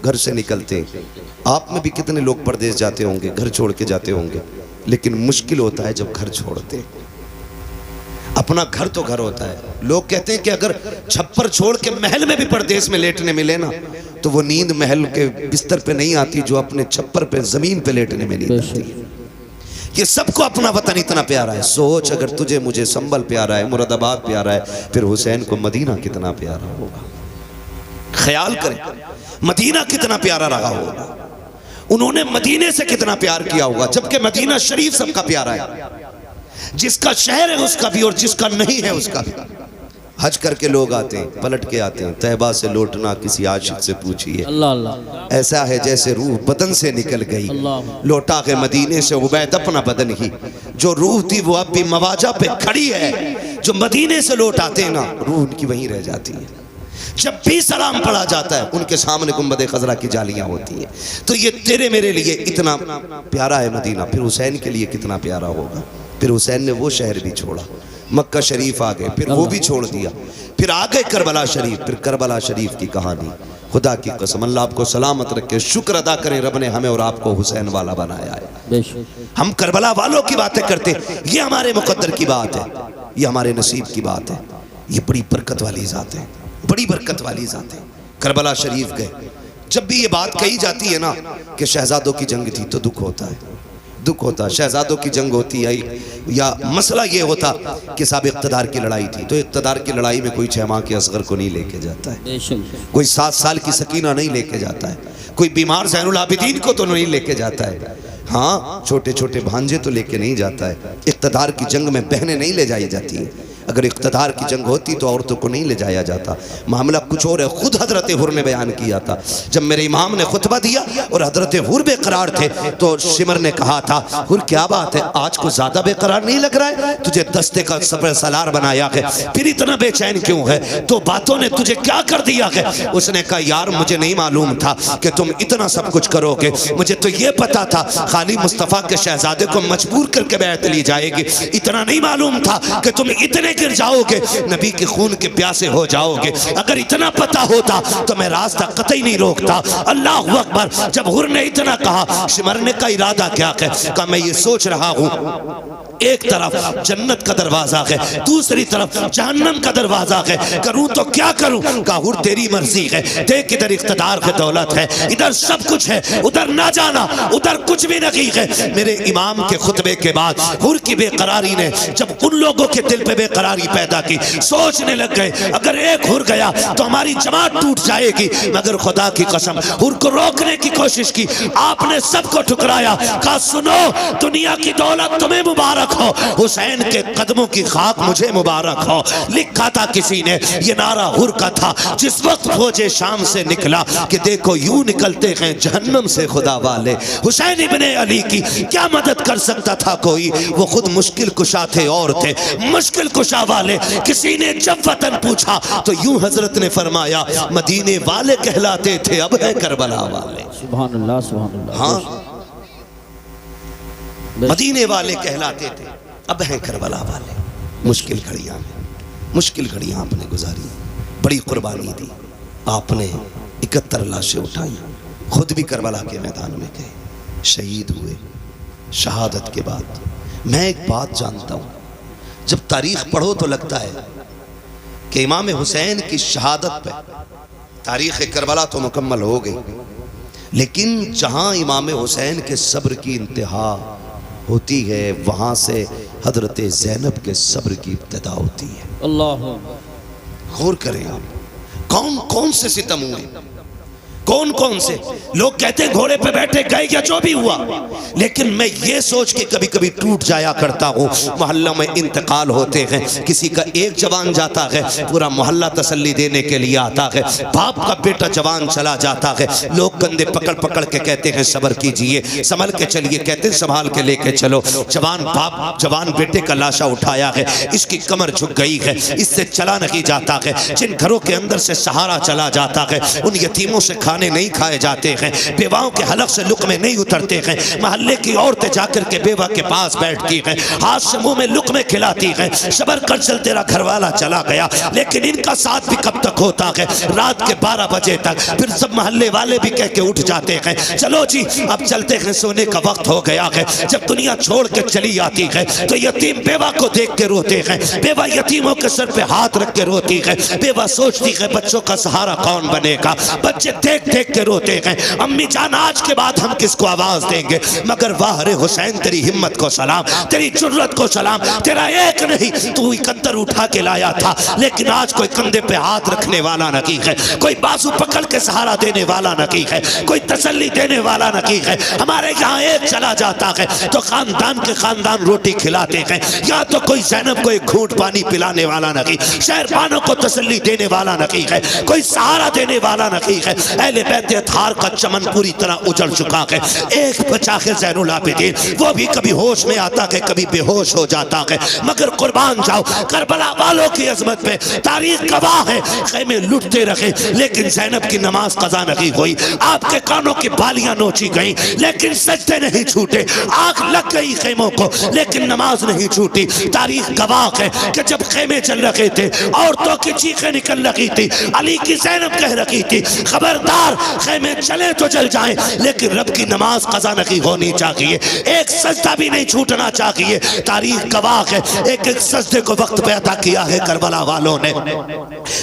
گھر سے نکلتے ہیں۔ آپ میں بھی کتنے لوگ پردیس جاتے ہوں گے، گھر چھوڑ کے جاتے ہوں گے، لیکن مشکل ہوتا ہے جب گھر چھوڑتے ہیں۔ اپنا گھر تو گھر ہوتا ہے۔ لوگ کہتے ہیں کہ اگر چھپر چھوڑ کے محل میں بھی پردیس میں لیٹنے ملے نا تو وہ نیند محل کے بستر پہ نہیں آتی جو اپنے چھپر پہ زمین پہ لیٹنے میں نیند آتی ہے۔ یہ سب کو اپنا وطن اتنا پیارا ہے۔ سوچ اگر تجھے مجھے سنبل پیارا ہے، مراد آباد پیارا ہے، پھر حسین کو مدینہ کتنا پیارا ہوگا۔ خیال کریں مدینہ کتنا پیارا رہا ہوگا، انہوں نے مدینے سے کتنا پیار کیا ہوگا، جبکہ مدینہ شریف سب کا پیارا ہے، جس کا شہر ہے اس کا بھی اور جس کا نہیں ہے اس کا بھی۔ حج کر کے لوگ آتے ہیں، پلٹ کے آتے ہیں، طیبہ سے لوٹنا کسی عاشق سے پوچھئے، اللہ اللہ، ایسا ہے جیسے روح بدن سے نکل گئی، لوٹا کے مدینے سے عبید اپنا بدن ہی، جو روح تھی وہ اب بھی مواجہ پہ کھڑی ہے۔ جو مدینے سے لوٹ آتے ہیں نا روح ان کی وہیں رہ جاتی ہے، جب بھی سلام پڑھا جاتا ہے ان کے سامنے گنبد خضرا کی جالیاں ہوتی ہیں۔ تو یہ تیرے میرے لیے اتنا پیارا ہے مدینہ، پھر حسین کے لیے کتنا پیارا ہوگا۔ پھر حسین نے وہ شہر بھی چھوڑا، مکہ شریف آگئے، پھر وہ بھی چھوڑ دیا، پھر آگئے کربلا شریف، پھر کربلا شریف کی کہانی۔ خدا کی قسم اللہ آپ کو سلامت رکھے، شکر ادا کریں رب نے ہمیں اور آپ کو حسین والا بنایا ہے۔ ہم کربلا والوں کی باتیں کرتے، یہ ہمارے مقدر کی بات ہے، یہ ہمارے نصیب کی بات ہے، یہ بڑی برکت والی ذات ہے، بڑی برکت والی ذات ہے۔ کربلا شریف گئے، جب بھی یہ بات کہی جاتی ہے نا کہ شہزادوں کی جنگ تھی تو دکھ ہوتا ہے، دکھ ہوتا، شہزادوں کی جنگ ہوتی ہے یا مسئلہ یہ ہوتا کہ صاحب اقتدار کی لڑائی تھی تو اقتدار کی لڑائی میں کوئی 6 ماہ کے اصغر کو نہیں لے کے جاتا ہے، کوئی 7 سال کی سکینہ نہیں لے کے جاتا ہے، کوئی بیمار زین العابدین کو تو نہیں لے کے جاتا ہے، ہاں چھوٹے چھوٹے بھانجے تو لے کے نہیں جاتا ہے۔ اقتدار کی جنگ میں بہنیں نہیں لے جائی جاتی ہیں، اگر اقتدار کی جنگ ہوتی تو عورتوں کو نہیں لے جایا جاتا، معاملہ کچھ اور ہے۔ خود حضرت حر نے بیان کیا تھا، جب میرے امام نے خطبہ دیا اور حضرت حر بے قرار تھے تو شمر نے کہا تھا حر کیا بات ہے آج کو زیادہ بے قرار نہیں لگ رہا ہے، تجھے دستے کا سفر سالار بنایا ہے پھر اتنا بے چین کیوں ہے، تو باتوں نے تجھے کیا کر دیا ہے؟ اس نے کہا یار مجھے نہیں معلوم تھا کہ تم اتنا سب کچھ کرو گے، مجھے تو یہ پتا تھا خالی مصطفیٰ کے شہزادے کو مجبور کر کے بیعت لی جائے گی، اتنا نہیں معلوم تھا کہ تم اتنے گر جاؤ گے، نبی کے خون کے پیاسے ہو جاؤ گے۔ اگر اتنا پتا ہوتا تو میں راستہ قطعی نہیں روکتا۔ اللہ اکبر، جب حر نے اتنا کہا شمرنے کا ارادہ کیا ہے؟ کہا میں یہ سوچ رہا ہوں ایک طرف جنت کا دروازہ ہے، دوسری طرف جہنم کا دروازہ ہے، کروں تو کیا کروں؟ کہا حر تیری مرضی ہے، دیکھ ادھر اقتدار کی دولت ہے، ادھر سب کچھ ہے، ادھر نہ جانا، ادھر کچھ بھی نہیں ہے۔ میرے امام کے خطبے کے بعد حر کی بے قراری نے جب ان لوگوں کے دل پہ بے قراری پیدا کی، سوچنے لگ گئے اگر ایک حر گیا تو ہماری جماعت ٹوٹ جائے گی، مگر خدا کی قسم حر کو روکنے کی کوشش کی، آپ نے سب کو ٹھکرایا، کہا سنو دنیا کی دولت تمہیں مبارک مبارک ہو، حسین کے قدموں کی خاک مجھے مبارک ہو۔ لکھا تھا کسی نے، یہ نعرہ ہر کا تھا جس وقت فوج شام سے نکلا کہ دیکھو یوں نکلتے ہیں جہنم سے خدا والے۔ حسین ابن علی کی کیا مدد کر سکتا تھا کوئی؟ وہ خود مشکل کشا تھے اور تھے مشکل کشا والے۔ کسی نے جب وطن پوچھا تو یوں حضرت نے فرمایا مدینے والے کہلاتے تھے اب ہے کربلا والے۔ سبحان اللہ سبحان اللہ۔ ہاں مدینے والے کہلاتے تھے اب ہیں کربلا والے۔ مشکل گھڑیاں مشکل گھڑیاں آپ نے گزاری، بڑی قربانی دی، آپ نے 71 لاشیں اٹھائی، خود بھی کربلا کے میدان میں گئے، شہید ہوئے۔ شہادت کے بعد میں ایک بات جانتا ہوں، جب تاریخ پڑھو تو لگتا ہے کہ امام حسین کی شہادت پہ تاریخ کربلا تو مکمل ہو گئی، لیکن جہاں امام حسین کے صبر کی انتہا ہوتی ہے وہاں سے حضرت زینب کے صبر کی ابتدا ہوتی ہے۔ اللہ غور کریں آپ، کون کون سے ستم ہوئے، کون کون سے لوگ کہتے ہیں گھوڑے پہ بیٹھے گئے یا جو بھی ہوا، لیکن میں یہ سوچ کے کبھی کبھی ٹوٹ جایا کرتا ہوں، محلہ میں انتقال ہوتے ہیں، کسی کا ایک جوان جاتا ہے پورا محلہ تسلی دینے کے لیے آتا ہے، باپ کا بیٹا جوان چلا جاتا ہے، لوگ کندھے پکڑ پکڑ کے کہتے ہیں صبر کیجئے، سنبھل کے چلیے، کہتے ہیں سنبھال کے لے کے چلو۔ جوان باپ جوان بیٹے کا لاشا اٹھایا ہے، اس کی کمر جھک گئی ہے، اس سے چلا نہیں جاتا ہے، جن گھروں کے اندر سے سہارا چلا جاتا ہے ان یتیموں سے کھانے نہیں کھائے جاتے ہیں، بیواؤں کے حلق سے لقمے نہیں اترتے ہیں، محلے کی عورتیں جا کر کے بیوہ کے پاس بیٹھتی ہیں، ہاتھ سے منہ میں لقمے کھلاتی ہیں، صبر کر چل تیرا گھر والا چلا گیا، لیکن ان کا ساتھ بھی کب تک ہوتا ہے؟ رات کے 12 بجے تک۔ پھر سب محلے والے بھی کہہ کے اٹھ جاتے ہیں چلو جی اب چلتے ہیں، سونے کا وقت ہو گیا ہے۔ جب دنیا چھوڑ کے چلی آتی ہے تو یتیم بیوہ کو دیکھ کے روتے ہیں، بیوہ یتیموں کے سر پہ ہاتھ رکھ کے روتی ہے، بیوہ سوچتی ہے بچوں کا سہارا کون بنے گا، بچے دیکھ دیکھ کے روتے ہیں، امی جان آج کے بعد ہم کس کو آواز دیں گے؟ مگر واہ رے حسین تیری ہمت کو سلام، تیری جرت کو سلام، تیرا ایک نہیں تو 71 اٹھا کے لایا تھا، لیکن آج کوئی کندھے پہ ہاتھ رکھنے والا نہیں ہے، کوئی بازو پکڑ کے سہارا دینے والا نہیں ہے، کوئی تسلی دینے والا نہیں ہے۔ ہمارے یہاں ایک چلا جاتا ہے تو خاندان کے خاندان روٹی کھلاتے ہیں، یا تو کوئی زینب کو ایک گھونٹ پانی پلانے والا نہیں، شہربانوں کو تسلی دینے والا نہیں ہے، کوئی سہارا دینے والا نہیں ہے۔ اہل بیت اطہار کا چمن پوری طرح اجڑ چکا ہے، ایک بچا ہے زین العابدین، وہ بھی کبھی ہوش میں آتا ہے کبھی بے ہوش ہو جاتا ہے، مگر قربان جاؤ کربلا والوں کی عظمت پہ تاریخ گواہ ہے، خیمے لٹتے رہے لیکن زینب کی نماز قضا نہیں ہوئی، آپ کے کانوں کی بالیاں نوچی گئیں لیکن سجدے نہیں چھوٹے، آنکھ لگ گئی خیموں کو لیکن نماز نہیں چھوٹی۔ تاریخ گواہ ہے کہ جب خیمے چل رہے تھے عورتوں کی چیخیں نکل رہی تھی، علی کی زینب کہہ رہی تھی خبردار خیمے چلے تو چل جائیں لیکن رب کی نماز قضا نہیں ہونی چاہیے، ایک سجدہ بھی نہیں چھوٹنا چاہیے۔ تاریخ گواہ ہے ایک ایک سجدے کو وقت پہ عطا کیا ہے کربلا والوں نے،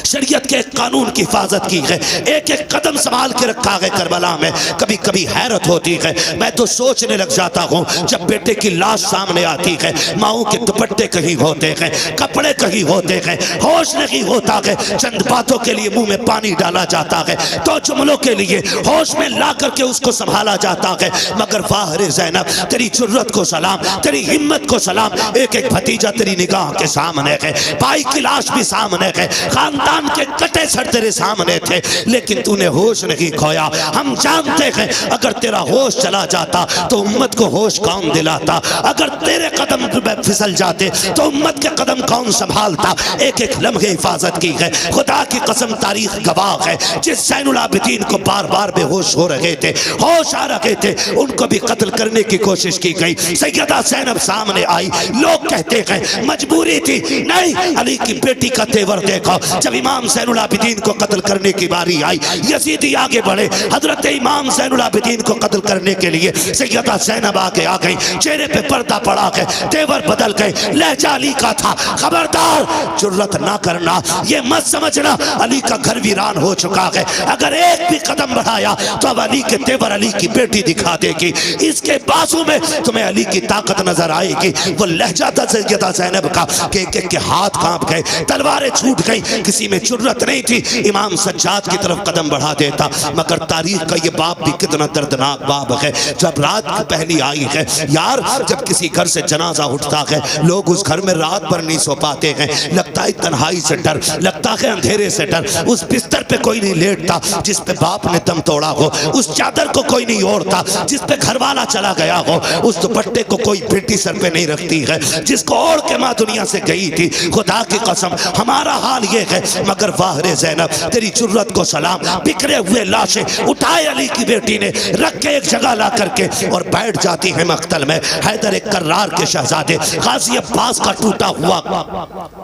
شریعت کے ایک قانون کی حفاظت کی ہے، ایک ایک قدم سنبھال کے رکھا ہے کربلا میں۔ کبھی کبھی حیرت ہوتی ہے، میں تو سوچنے لگ جاتا ہوں جب بیٹے کی لاش سامنے آتی ہے، ماؤں کے دوپٹے کہیں ہوتے ہیں، کپڑے کہیں ہوتے ہیں، ہوش نہیں ہوتا ہے، چند باتوں کے لیے منہ میں پانی ڈالا جاتا ہے، تو جملوں کے لیے ہوش میں لا کر کے اس کو سنبھالا جاتا ہے، مگر فاہر زینب تیری جرت کو سلام، تیری ہمت کو سلام، ایک ایک بھتیجا تیری نگاہ کے سامنے ہے، بھائی کی لاش بھی سامنے ہے، خاندان کے کٹے سر تیرے سامنے تھے، لیکن تو نے ہوش نہیں کھویا۔ ہم جانتے ہیں اگر تیرا ہوش چلا جاتا تو امت کو ہوش کون دلاتا، اگر تیرے قدم پھسل جاتے تو امت کے قدم کون سنبھالتا۔ ایک ایک لمحے حفاظت کی ہے، خدا کی قسم تاریخ گواہ ہے، جس زین العابدین کو بار بار بے ہوش ہو رہے تھے، ہوش آ رہے تھے، ان کو بھی قتل کرنے کی کوشش کی گئی، سیدہ زینب سامنے آئی، لوگ کہتے ہیں مجبوری تھی، نہیں علی کی بیٹی کا تیور دیکھو۔ جب امام زین العابدین کو قتل کرنے کی باری آئی، یزیدی آگے بڑھے، حضرت امام زین العابدین کو قتل کرنے کے لیے سیدہ زینب آگے آ گئی، چہرے پہ پردہ پڑا گئے، تیور بدل گئے، لہجہ علی کا تھا، خبردار جرت نہ کرنا، یہ مت سمجھنا علی کا گھر ویران ہو چکا ہے، اگر ایک بھی قدم بڑھایا تو اب علی کے تیور علی کی بیٹی دکھا دے گی، اس کے بازو میں تمہیں علی کی طاقت نظر آئے گی۔ وہ لہجہ تھا سیدہ زینب کا کہ ایک ایک کے ہاتھ کانپ گئے، تلواریں چھوٹ گئیں، کسی میں جرت نہیں تھی امام سجاد کی طرف قدم بڑھا دیتا۔ مگر تاریخ کا یہ باب بھی کتنا دردناک باب ہے۔ جب رات کی پہلی آئی ہے یار، جب کسی گھر سے جنازہ اٹھتا ہے لوگ اس گھر میں رات بھر نہیں سو پاتے ہیں، لگتا ہے تنہائی سے ڈر، لگتا ہے اندھیرے سے ڈر، اس بستر پہ کوئی نہیں لیٹتا جس پہ باپ نے دم توڑا ہو، اس چادر کو کوئی نہیں اوڑھتا جس پہ گھر والا چلا گیا ہو، اس دوپٹے کو کوئی بیٹی سر پہ نہیں رکھتی ہے جس کو اوڑھ کے ماں دنیا سے گئی تھی۔ خدا کی قسم ہمارا حال یہ ہے، مگر واہ رے زینب تیری جرت کو سلام۔ بکھرے ہوئے لاشیں اٹھائے علی کی بیٹی نے رکھ کے ایک جگہ لا کر کے اور بیٹھ جاتی ہے مقتل میں۔ حیدر کرار کے شہزادے غازی عباس کا ٹوٹا ہوا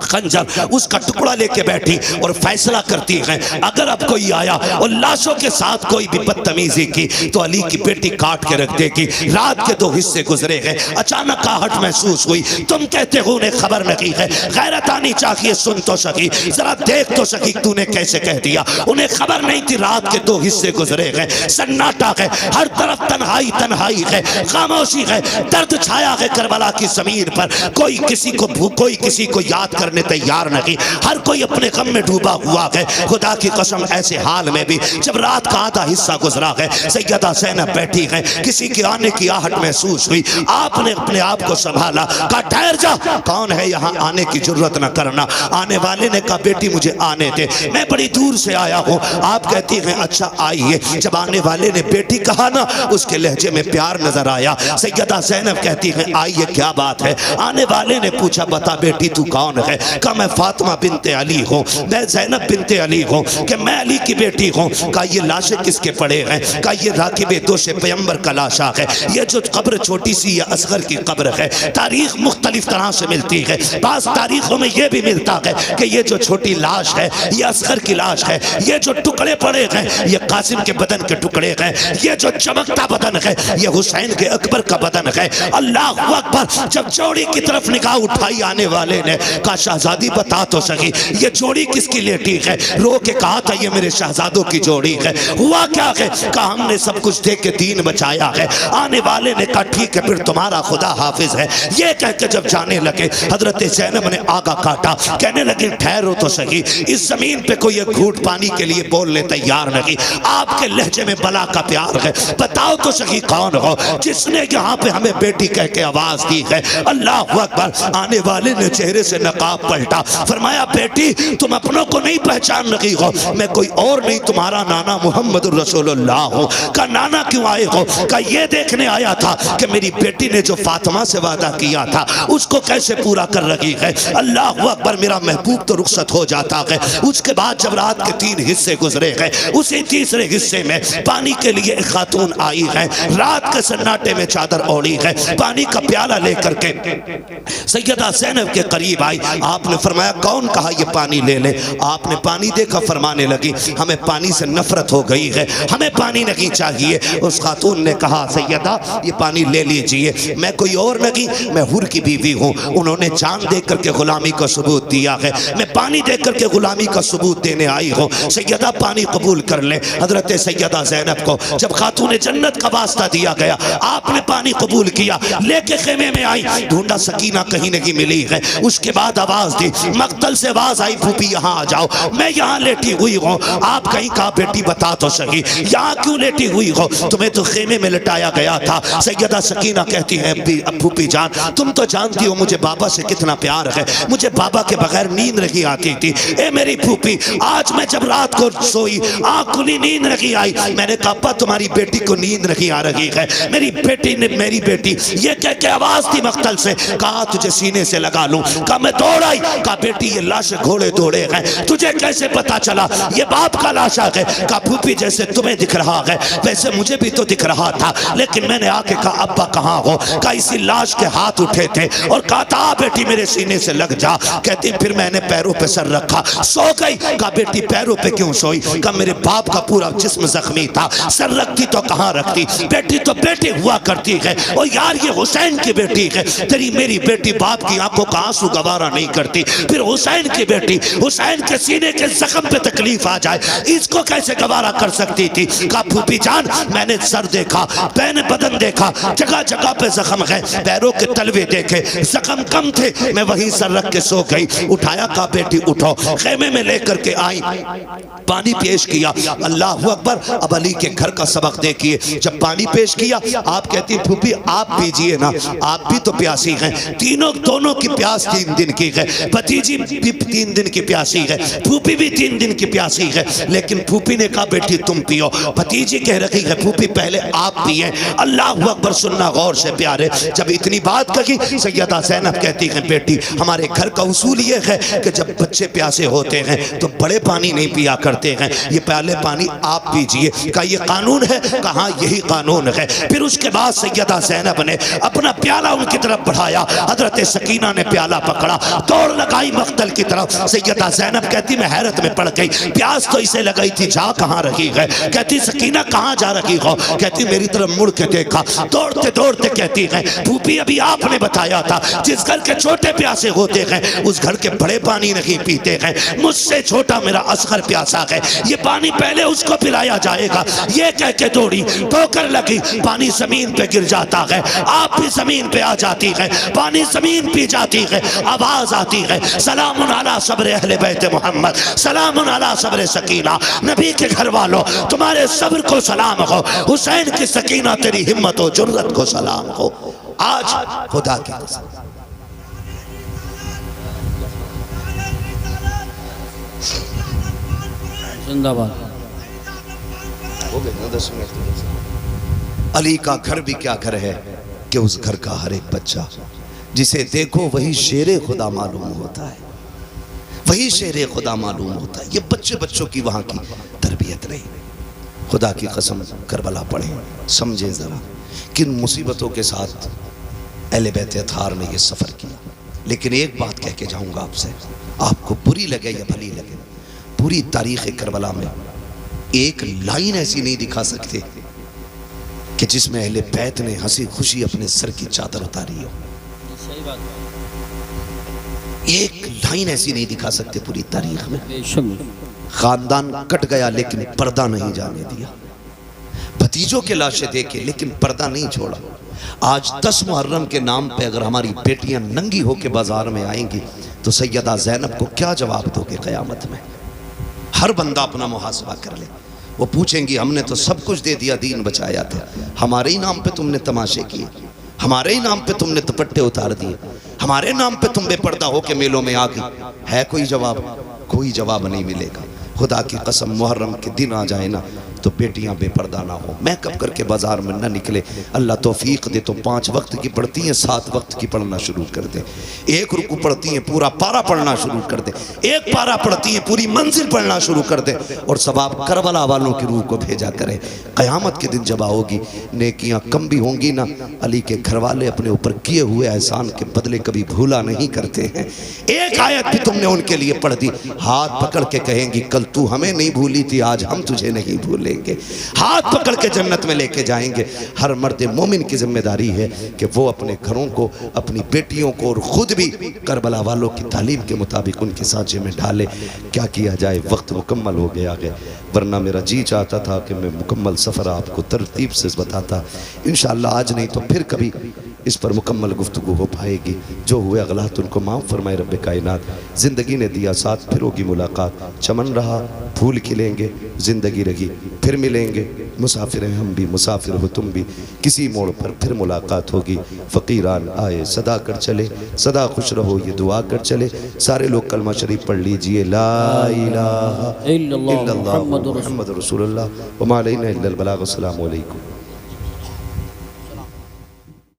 خنجر اس کا ٹکڑا لے کے بیٹھی اور فیصلہ کرتی ہے اگر اب کوئی آیا اور لاشوں کے ساتھ کوئی بھی بدتمیزی کی تو علی کی بیٹی کاٹ کے رکھ دے گی۔ رات کے 2 حصے گزرے گئے، اچانک آہٹ محسوس ہوئی، تم کہتے ہو انہیں خبر نہیں ہے، غیرت آنی چاہیے، سن تو سکی، ذرا دیکھ تو سکی تو نے کیسے کہہ دیا۔ انہیں خبر نہیں تھی رات کے 2 حصے گزرے گئے، سناٹا ہے، ہر طرف تنہائی تنہائی ہے، خاموشی ہے، درد چھایا ہے کربلا کی زمین پر، کوئی کسی کو یاد کرنے تیار نہیں، ہر کوئی اپنے غم میں ڈوبا ہوا ہے۔ خدا کی قسم ایسے حال میں بھی جب رات کا آدھا حصہ گزرا ہے، سیدہ زینب بیٹھی ہے، کسی کے آنے کی آہٹ محسوس ہوئی، آپ نے اپنے آپ کو سنبھالا، کہا ٹھہر جا، کون ہے یہاں آنے کی جرت نہ کرنا۔ آنے والے نے کہا بیٹی مجھے آنے دے، میں بڑی دور سے آیا ہوں۔ آپ کہتی ہیں اچھا آئیے۔ جب آنے والے نے بیٹی کہا نا اس کے لہجے میں پیار نظر آیا۔ سیدہ زینب کہتی ہیں آئیے کیا بات ہے۔ آنے والے نے پوچھا بتا بیٹی تو کون ہے؟ کہا میں فاطمہ بنت علی ہوں، میں زینب بنت علی ہوں، کہ میں علی کی بیٹی ہوں۔ کہا یہ لاشیں کس کے پڑے ہیں؟ کہا یہ راکب دوش پیغمبر کا لاشا ہے، یہ جو قبر چھوٹی سی یہ اصغر کی قبر ہے۔ تاریخ مختلف طرح سے ملتی ہے، بعض تاریخوں میں یہ بھی ملتا ہے کہ یہ جو چھوٹی لاش ہے یہ اصغر کی لاش ہے، یہ جو ٹکڑے پڑے ہیں یہ قاسم کے بدن کے ٹکڑے ہیں، یہ جو چمکتا بدن ہے یہ حسین کے اکبر کا بدن ہے۔ اللہ اکبر۔ جب جوڑی کی طرف نگاہ اٹھائی آنے والے نے کہا شہزادی بتا تو سکی یہ جوڑی کس کی لیٹی ہے؟ رو کے کہا تھا یہ میرے شہزادوں کی جوڑی ہے۔ ہوا کیا ہے؟ کہا ہم نے سب کچھ دے کے دین بچایا ہے۔ آنے والے نے کہا ٹھیک ہے پھر تمہارا خدا حافظ ہے۔ یہ کہہ کے جب جانے لگے حضرت زینب نے آگا کاٹا، کہنے لگے ٹھہرو تو سکی، اس زمین پہ کوئی ایک گھوٹ پانی کے لیے بولنے تیار نہیں، آپ کے لہجے میں بلا کا پیار ہے، بتاؤ تو سکی کون ہو جس نے یہاں پہ ہمیں بیٹی کہہ کے آواز دی ہے؟ اللہ اکبر۔ آنے والے نے چہرے سے نقاب پلٹا، فرمایا بیٹی تم اپنوں کو نہیں پہچان رہی ہو، میں کوئی اور نہیں تمہارا نانا محمد الرسول اللہ ہوں۔ کہا نانا کیوں آئے ہو؟ کہا یہ دیکھنے آیا تھا کہ میری بیٹی نے جو فاطمہ سے وعدہ کیا تھا اس کو کیسے پورا کر رہی ہے۔ اللہ اکبر۔ میرا محبوب تو رخصت ہو جاتا ہے۔ اس کے بعد جب رات کے 3 حصے گزرے گئے، اسی تیسرے حصے میں پانی کے لیے ایک خاتون آئی ہے، رات کے سناٹے میں چادر اوڑھی ہے، پانی کا پیالہ لے کر کے سیدہ زینب کے قریب آئی۔ آپ نے فرمایا کون کہا یہ پانی لے لے؟ آپ نے پانی دیکھا، فرمانے لگی ہمیں پانی سے نفرت ہو گئی ہے، ہمیں پانی نہیں چاہیے۔ اس خاتون نے کہا سیدہ یہ پانی لے لیجئے، میں کوئی اور نہیں، میں حور کی بیوی ہوں، انہوں نے جان دے کر کے غلامی کا ثبوت دیا ہے، میں پانی دے کر کے غلامی کا ثبوت دینے آئی ہوں، سیدہ پانی قبول کر لیں۔ حضرت سیدہ زینب کو جب خاتون جنت کا واسطہ دیا گیا، آپ نے پانی قبول کیا، لے کے خیمے میں آئی، ڈھونڈا سکینہ کہیں نہیں ملی ہے۔ اس کے بعد آواز دی، مقتل سے آواز آئی پھوپھی یہاں آ جاؤ، میں یہاں لیٹی ہوئی ہوں۔ آپ کہیں کہا بیٹی بتا تو سکی یہاں کیوں لیٹی ہوئی ہو؟ تمہیں تو خیمے میں لٹایا گیا تھا۔ سیدہ سکینہ کہتی ہے پھوپھی جان تم تو جانتی ہو مجھے بابا سے کتنا پیار ہے، مجھے بابا کے بغیر نیند نہیں آتی تھی۔ اے میری پھوپھی آج میں جب رات کو سوئی آنکھ کھلی نیند نہیں آئی، میں نے کہا ابا تمہاری بیٹی کو نیند نہیں آ رہی ہے، میری بیٹی نے میری بیٹی یہ کہہ کے آواز دی مقتل سے، کہا تجھے سینے سے لگا لوں؟ کہا میں دوڑ آئی، کہا بیٹی یہ لاش گھوڑے دوڑے ہیں، تجھے کیسے پتا چلا یہ باپ کا لاشا ہے؟ کہا پھوپھی جیسے تمہیں دکھ رہا ہے ویسے مجھے بھی تو دکھ رہا تھا، لیکن میں نے آ کے کہا ابا کہاں ہو؟ کہا اسی لاش کے ہاتھ اٹھے تھے اور کہا تھا بیٹی میرے سینے سے لگ جا۔ کہتی پھر میں نے پیروں پہ سر رکھا سو گئی۔ کہا بیٹی پیروں پہ کیوں سوئی؟ کہا میرے باپ کا پورا جسم زخمی تھا، سر رکھتی تو کہاں رکھتی، بیٹی تو بیٹی ہوا کرتی ہے، اور یار یہ حسین کی بیٹی ہے، تیری میری بیٹی باپ کی آنکھوں کا آنسو گوارا نہیں کرتی، پھر حسین کی بیٹی، حسین کے سینے کے زخم پہ تکلیف آ جائے اس کو کیسے کیسے گوارا کر سکتی تھی؟ کہا پھوپھی جان میں نے سر دیکھا، بین بدن دیکھا، جگہ جگہ پہ زخم ہے، پیروں کے تلوے دیکھے، زخم کم تھے، میں وہیں سر رکھ کے سو گئی۔ اٹھایا، کہا بیٹی اٹھو، خیمے میں لے کر کے آئی، پانی پیش کیا۔ اللہ اکبر۔ اب علی کے گھر کا سبق دیکھیے، جب پانی پیش کیا آپ کہتی پھوپھی آپ پیجئے نا، آپ بھی تو پیاسی ہیں۔ دونوں کی پیاس 3 دن کی ہے، بھتیجی بھی 3 دن کی پیاسی ہے، پھوپھی بھی 3 دن کی پیاسی ہے، لیکن پھوپھی نے کہا بیٹی تم پیو، بھتیجی کہہ رہی ہے پھوپھی پہلے آپ پیئیں۔ اللہ اکبر۔ سننا غور سے پیارے، جب اتنی بات کہی سیدہ زینب کہتی ہیں بیٹی ہمارے گھر کا اصول یہ ہے کہ جب بچے پیاسے ہوتے ہیں تو بڑے پانی نہیں پیا کرتے ہیں، یہ پہلے پانی آپ پیجئے۔ کہا یہ قانون ہے؟ کہا یہی قانون ہے۔ پھر اس کے بعد سیدہ زینب نے اپنا پیالہ ان کی طرف بڑھایا، حضرت سکینہ نے پیالہ پکڑا، دوڑ لگائی مقتل کی طرف۔ سیدہ زینب کہتی میں حیرت میں پڑ گئی، پیاس تو اسے لگئی تھی، جا کہاں رہی ہے؟ کہتی سکینہ کہاں جا رہی ہو؟ کہتی میری طرف مڑ کے دیکھا، دوڑتے دوڑتے کہتی ہے پھوپھی ابھی آپ نے بتایا تھا جس گھر کے چھوٹے پیاسے ہوتے ہیں اس گھر کے بڑے پانی نہیں پیتے ہیں، مجھ سے چھوٹا میرا اصغر پیاسا ہے، یہ پانی پہلے اس کو پلایا جائے گا۔ یہ کہہ کے دوڑی، ٹھوکر لگی، پانی زمین پہ گر جاتا ہے، آپ بھی زمین پہ آ جاتی ہے، پانی زمین پی جاتی ہے، آواز آتی ہے سلام علی صبر اہل بیت محمد، سلام علی صبر سکینہ، نبی کے گھر والوں تمہارے صبر کو سلام ہو، حسین کی سکینہ تیری ہمت و جرت کو سلام ہو۔ آج خدا کی قسم زندہ باد۔ علی کا گھر بھی کیا گھر ہے کہ اس گھر کا ہر ایک بچہ جسے دیکھو وہی شیر خدا معلوم ہوتا ہے، وہی شیر خدا معلوم ہوتا ہے۔ یہ بچوں کی وہاں کی تربیت نہیں۔ خدا کی قسم کربلا پڑھیں، سمجھیں ذرا کن مصیبتوں کے ساتھ اہل بیت اطہار نے یہ سفر کیا۔ لیکن ایک بات کہہ کے جاؤں گا آپ سے، آپ کو بری لگے یا بھلی لگے، پوری تاریخ کربلا میں ایک لائن ایسی نہیں دکھا سکتے کہ جس میں اہل بیت نے ہنسی خوشی اپنے سر کی چادر اتاری ہو۔ ایک لائن ایسی نہیں دکھا سکتے پوری تاریخ میں۔ خاندان کٹ گیا لیکن پردہ نہیں جانے دیا، بھتیجوں کے لاشیں دیکھے لیکن پردہ نہیں چھوڑا۔ آج 10 محرم کے نام پہ اگر ہماری بیٹیاں ننگی ہو کے بازار میں آئیں گی تو سیدہ زینب کو کیا جواب دو گے قیامت میں؟ ہر بندہ اپنا محاسبہ کر لے۔ وہ پوچھیں گی ہم نے تو سب کچھ دے دیا، دین بچایا تھا، ہمارے ہی نام پہ تم نے تماشے کیے، ہمارے ہی نام پہ تم نے دوپٹے اتار دیے، ہمارے نام پہ تم بے پردہ ہو کے میلوں میں آ گئی۔ ہے کوئی جواب؟ کوئی جواب نہیں ملے گا۔ خدا کی قسم محرم کے دن آ جائے نا تو بیٹیاں بے پردہ نہ ہو، میک اپ کر کے بازار میں نہ نکلے۔ اللہ توفیق دے تو 5 وقت کی پڑھتی ہیں 7 وقت کی پڑھنا شروع کر دے، 1 رکوع پڑھتی ہیں پورا پارا پڑھنا شروع کر دے، 1 پارا پڑھتی ہیں پوری منزل پڑھنا شروع کر دے، اور ثواب کربلا والوں کی روح کو بھیجا کرے۔ قیامت کے دن جب ہوگی نیکیاں کم بھی ہوں گی نا، علی کے گھر والے اپنے اوپر کیے ہوئے احسان کے بدلے کبھی بھولا نہیں کرتے ہیں۔ ایک آیت بھی تم نے ان کے لیے پڑھ دی، ہاتھ پکڑ کے کہیں گی کل تو ہمیں نہیں بھولی تھی، آج ہم تجھے نہیں بھولیں گے، ہاتھ پکڑ کے جنت میں لے کے جائیں گے۔ ہر مرد مومن کی ذمہ داری ہے کہ وہ اپنے گھروں کو، اپنی بیٹیوں کو اور خود بھی کربلا والوں کی تعلیم کے مطابق ان کے سانچے میں ڈالے۔ کیا کیا جائے، وقت مکمل ہو گیا ہے، ورنہ میرا جی چاہتا تھا کہ میں مکمل سفر آپ کو ترتیب سے بتاتا۔ انشاءاللہ آج نہیں تو پھر کبھی اس پر مکمل گفتگو ہو پائے گی۔ جو ہوئے غلط ان کو معاف فرمائے رب کائنات۔ زندگی نے دیا ساتھ، پھر ہوگی ملاقات، چمن رہا پھول کھلیں گے، زندگی رہی پھر ملیں گے، مسافر ہیں ہم بھی مسافر ہو تم بھی، کسی موڑ پر پھر ملاقات ہوگی۔ فقیران آئے صدا کر چلے، صدا خوش رہو یہ دعا کر چلے۔ سارے لوگ کلمہ شریف پڑھ لیجئے، لا الہ الا اللہ محمد رسول اللہ وما علینا الا البلاغ۔ السلام علیکم۔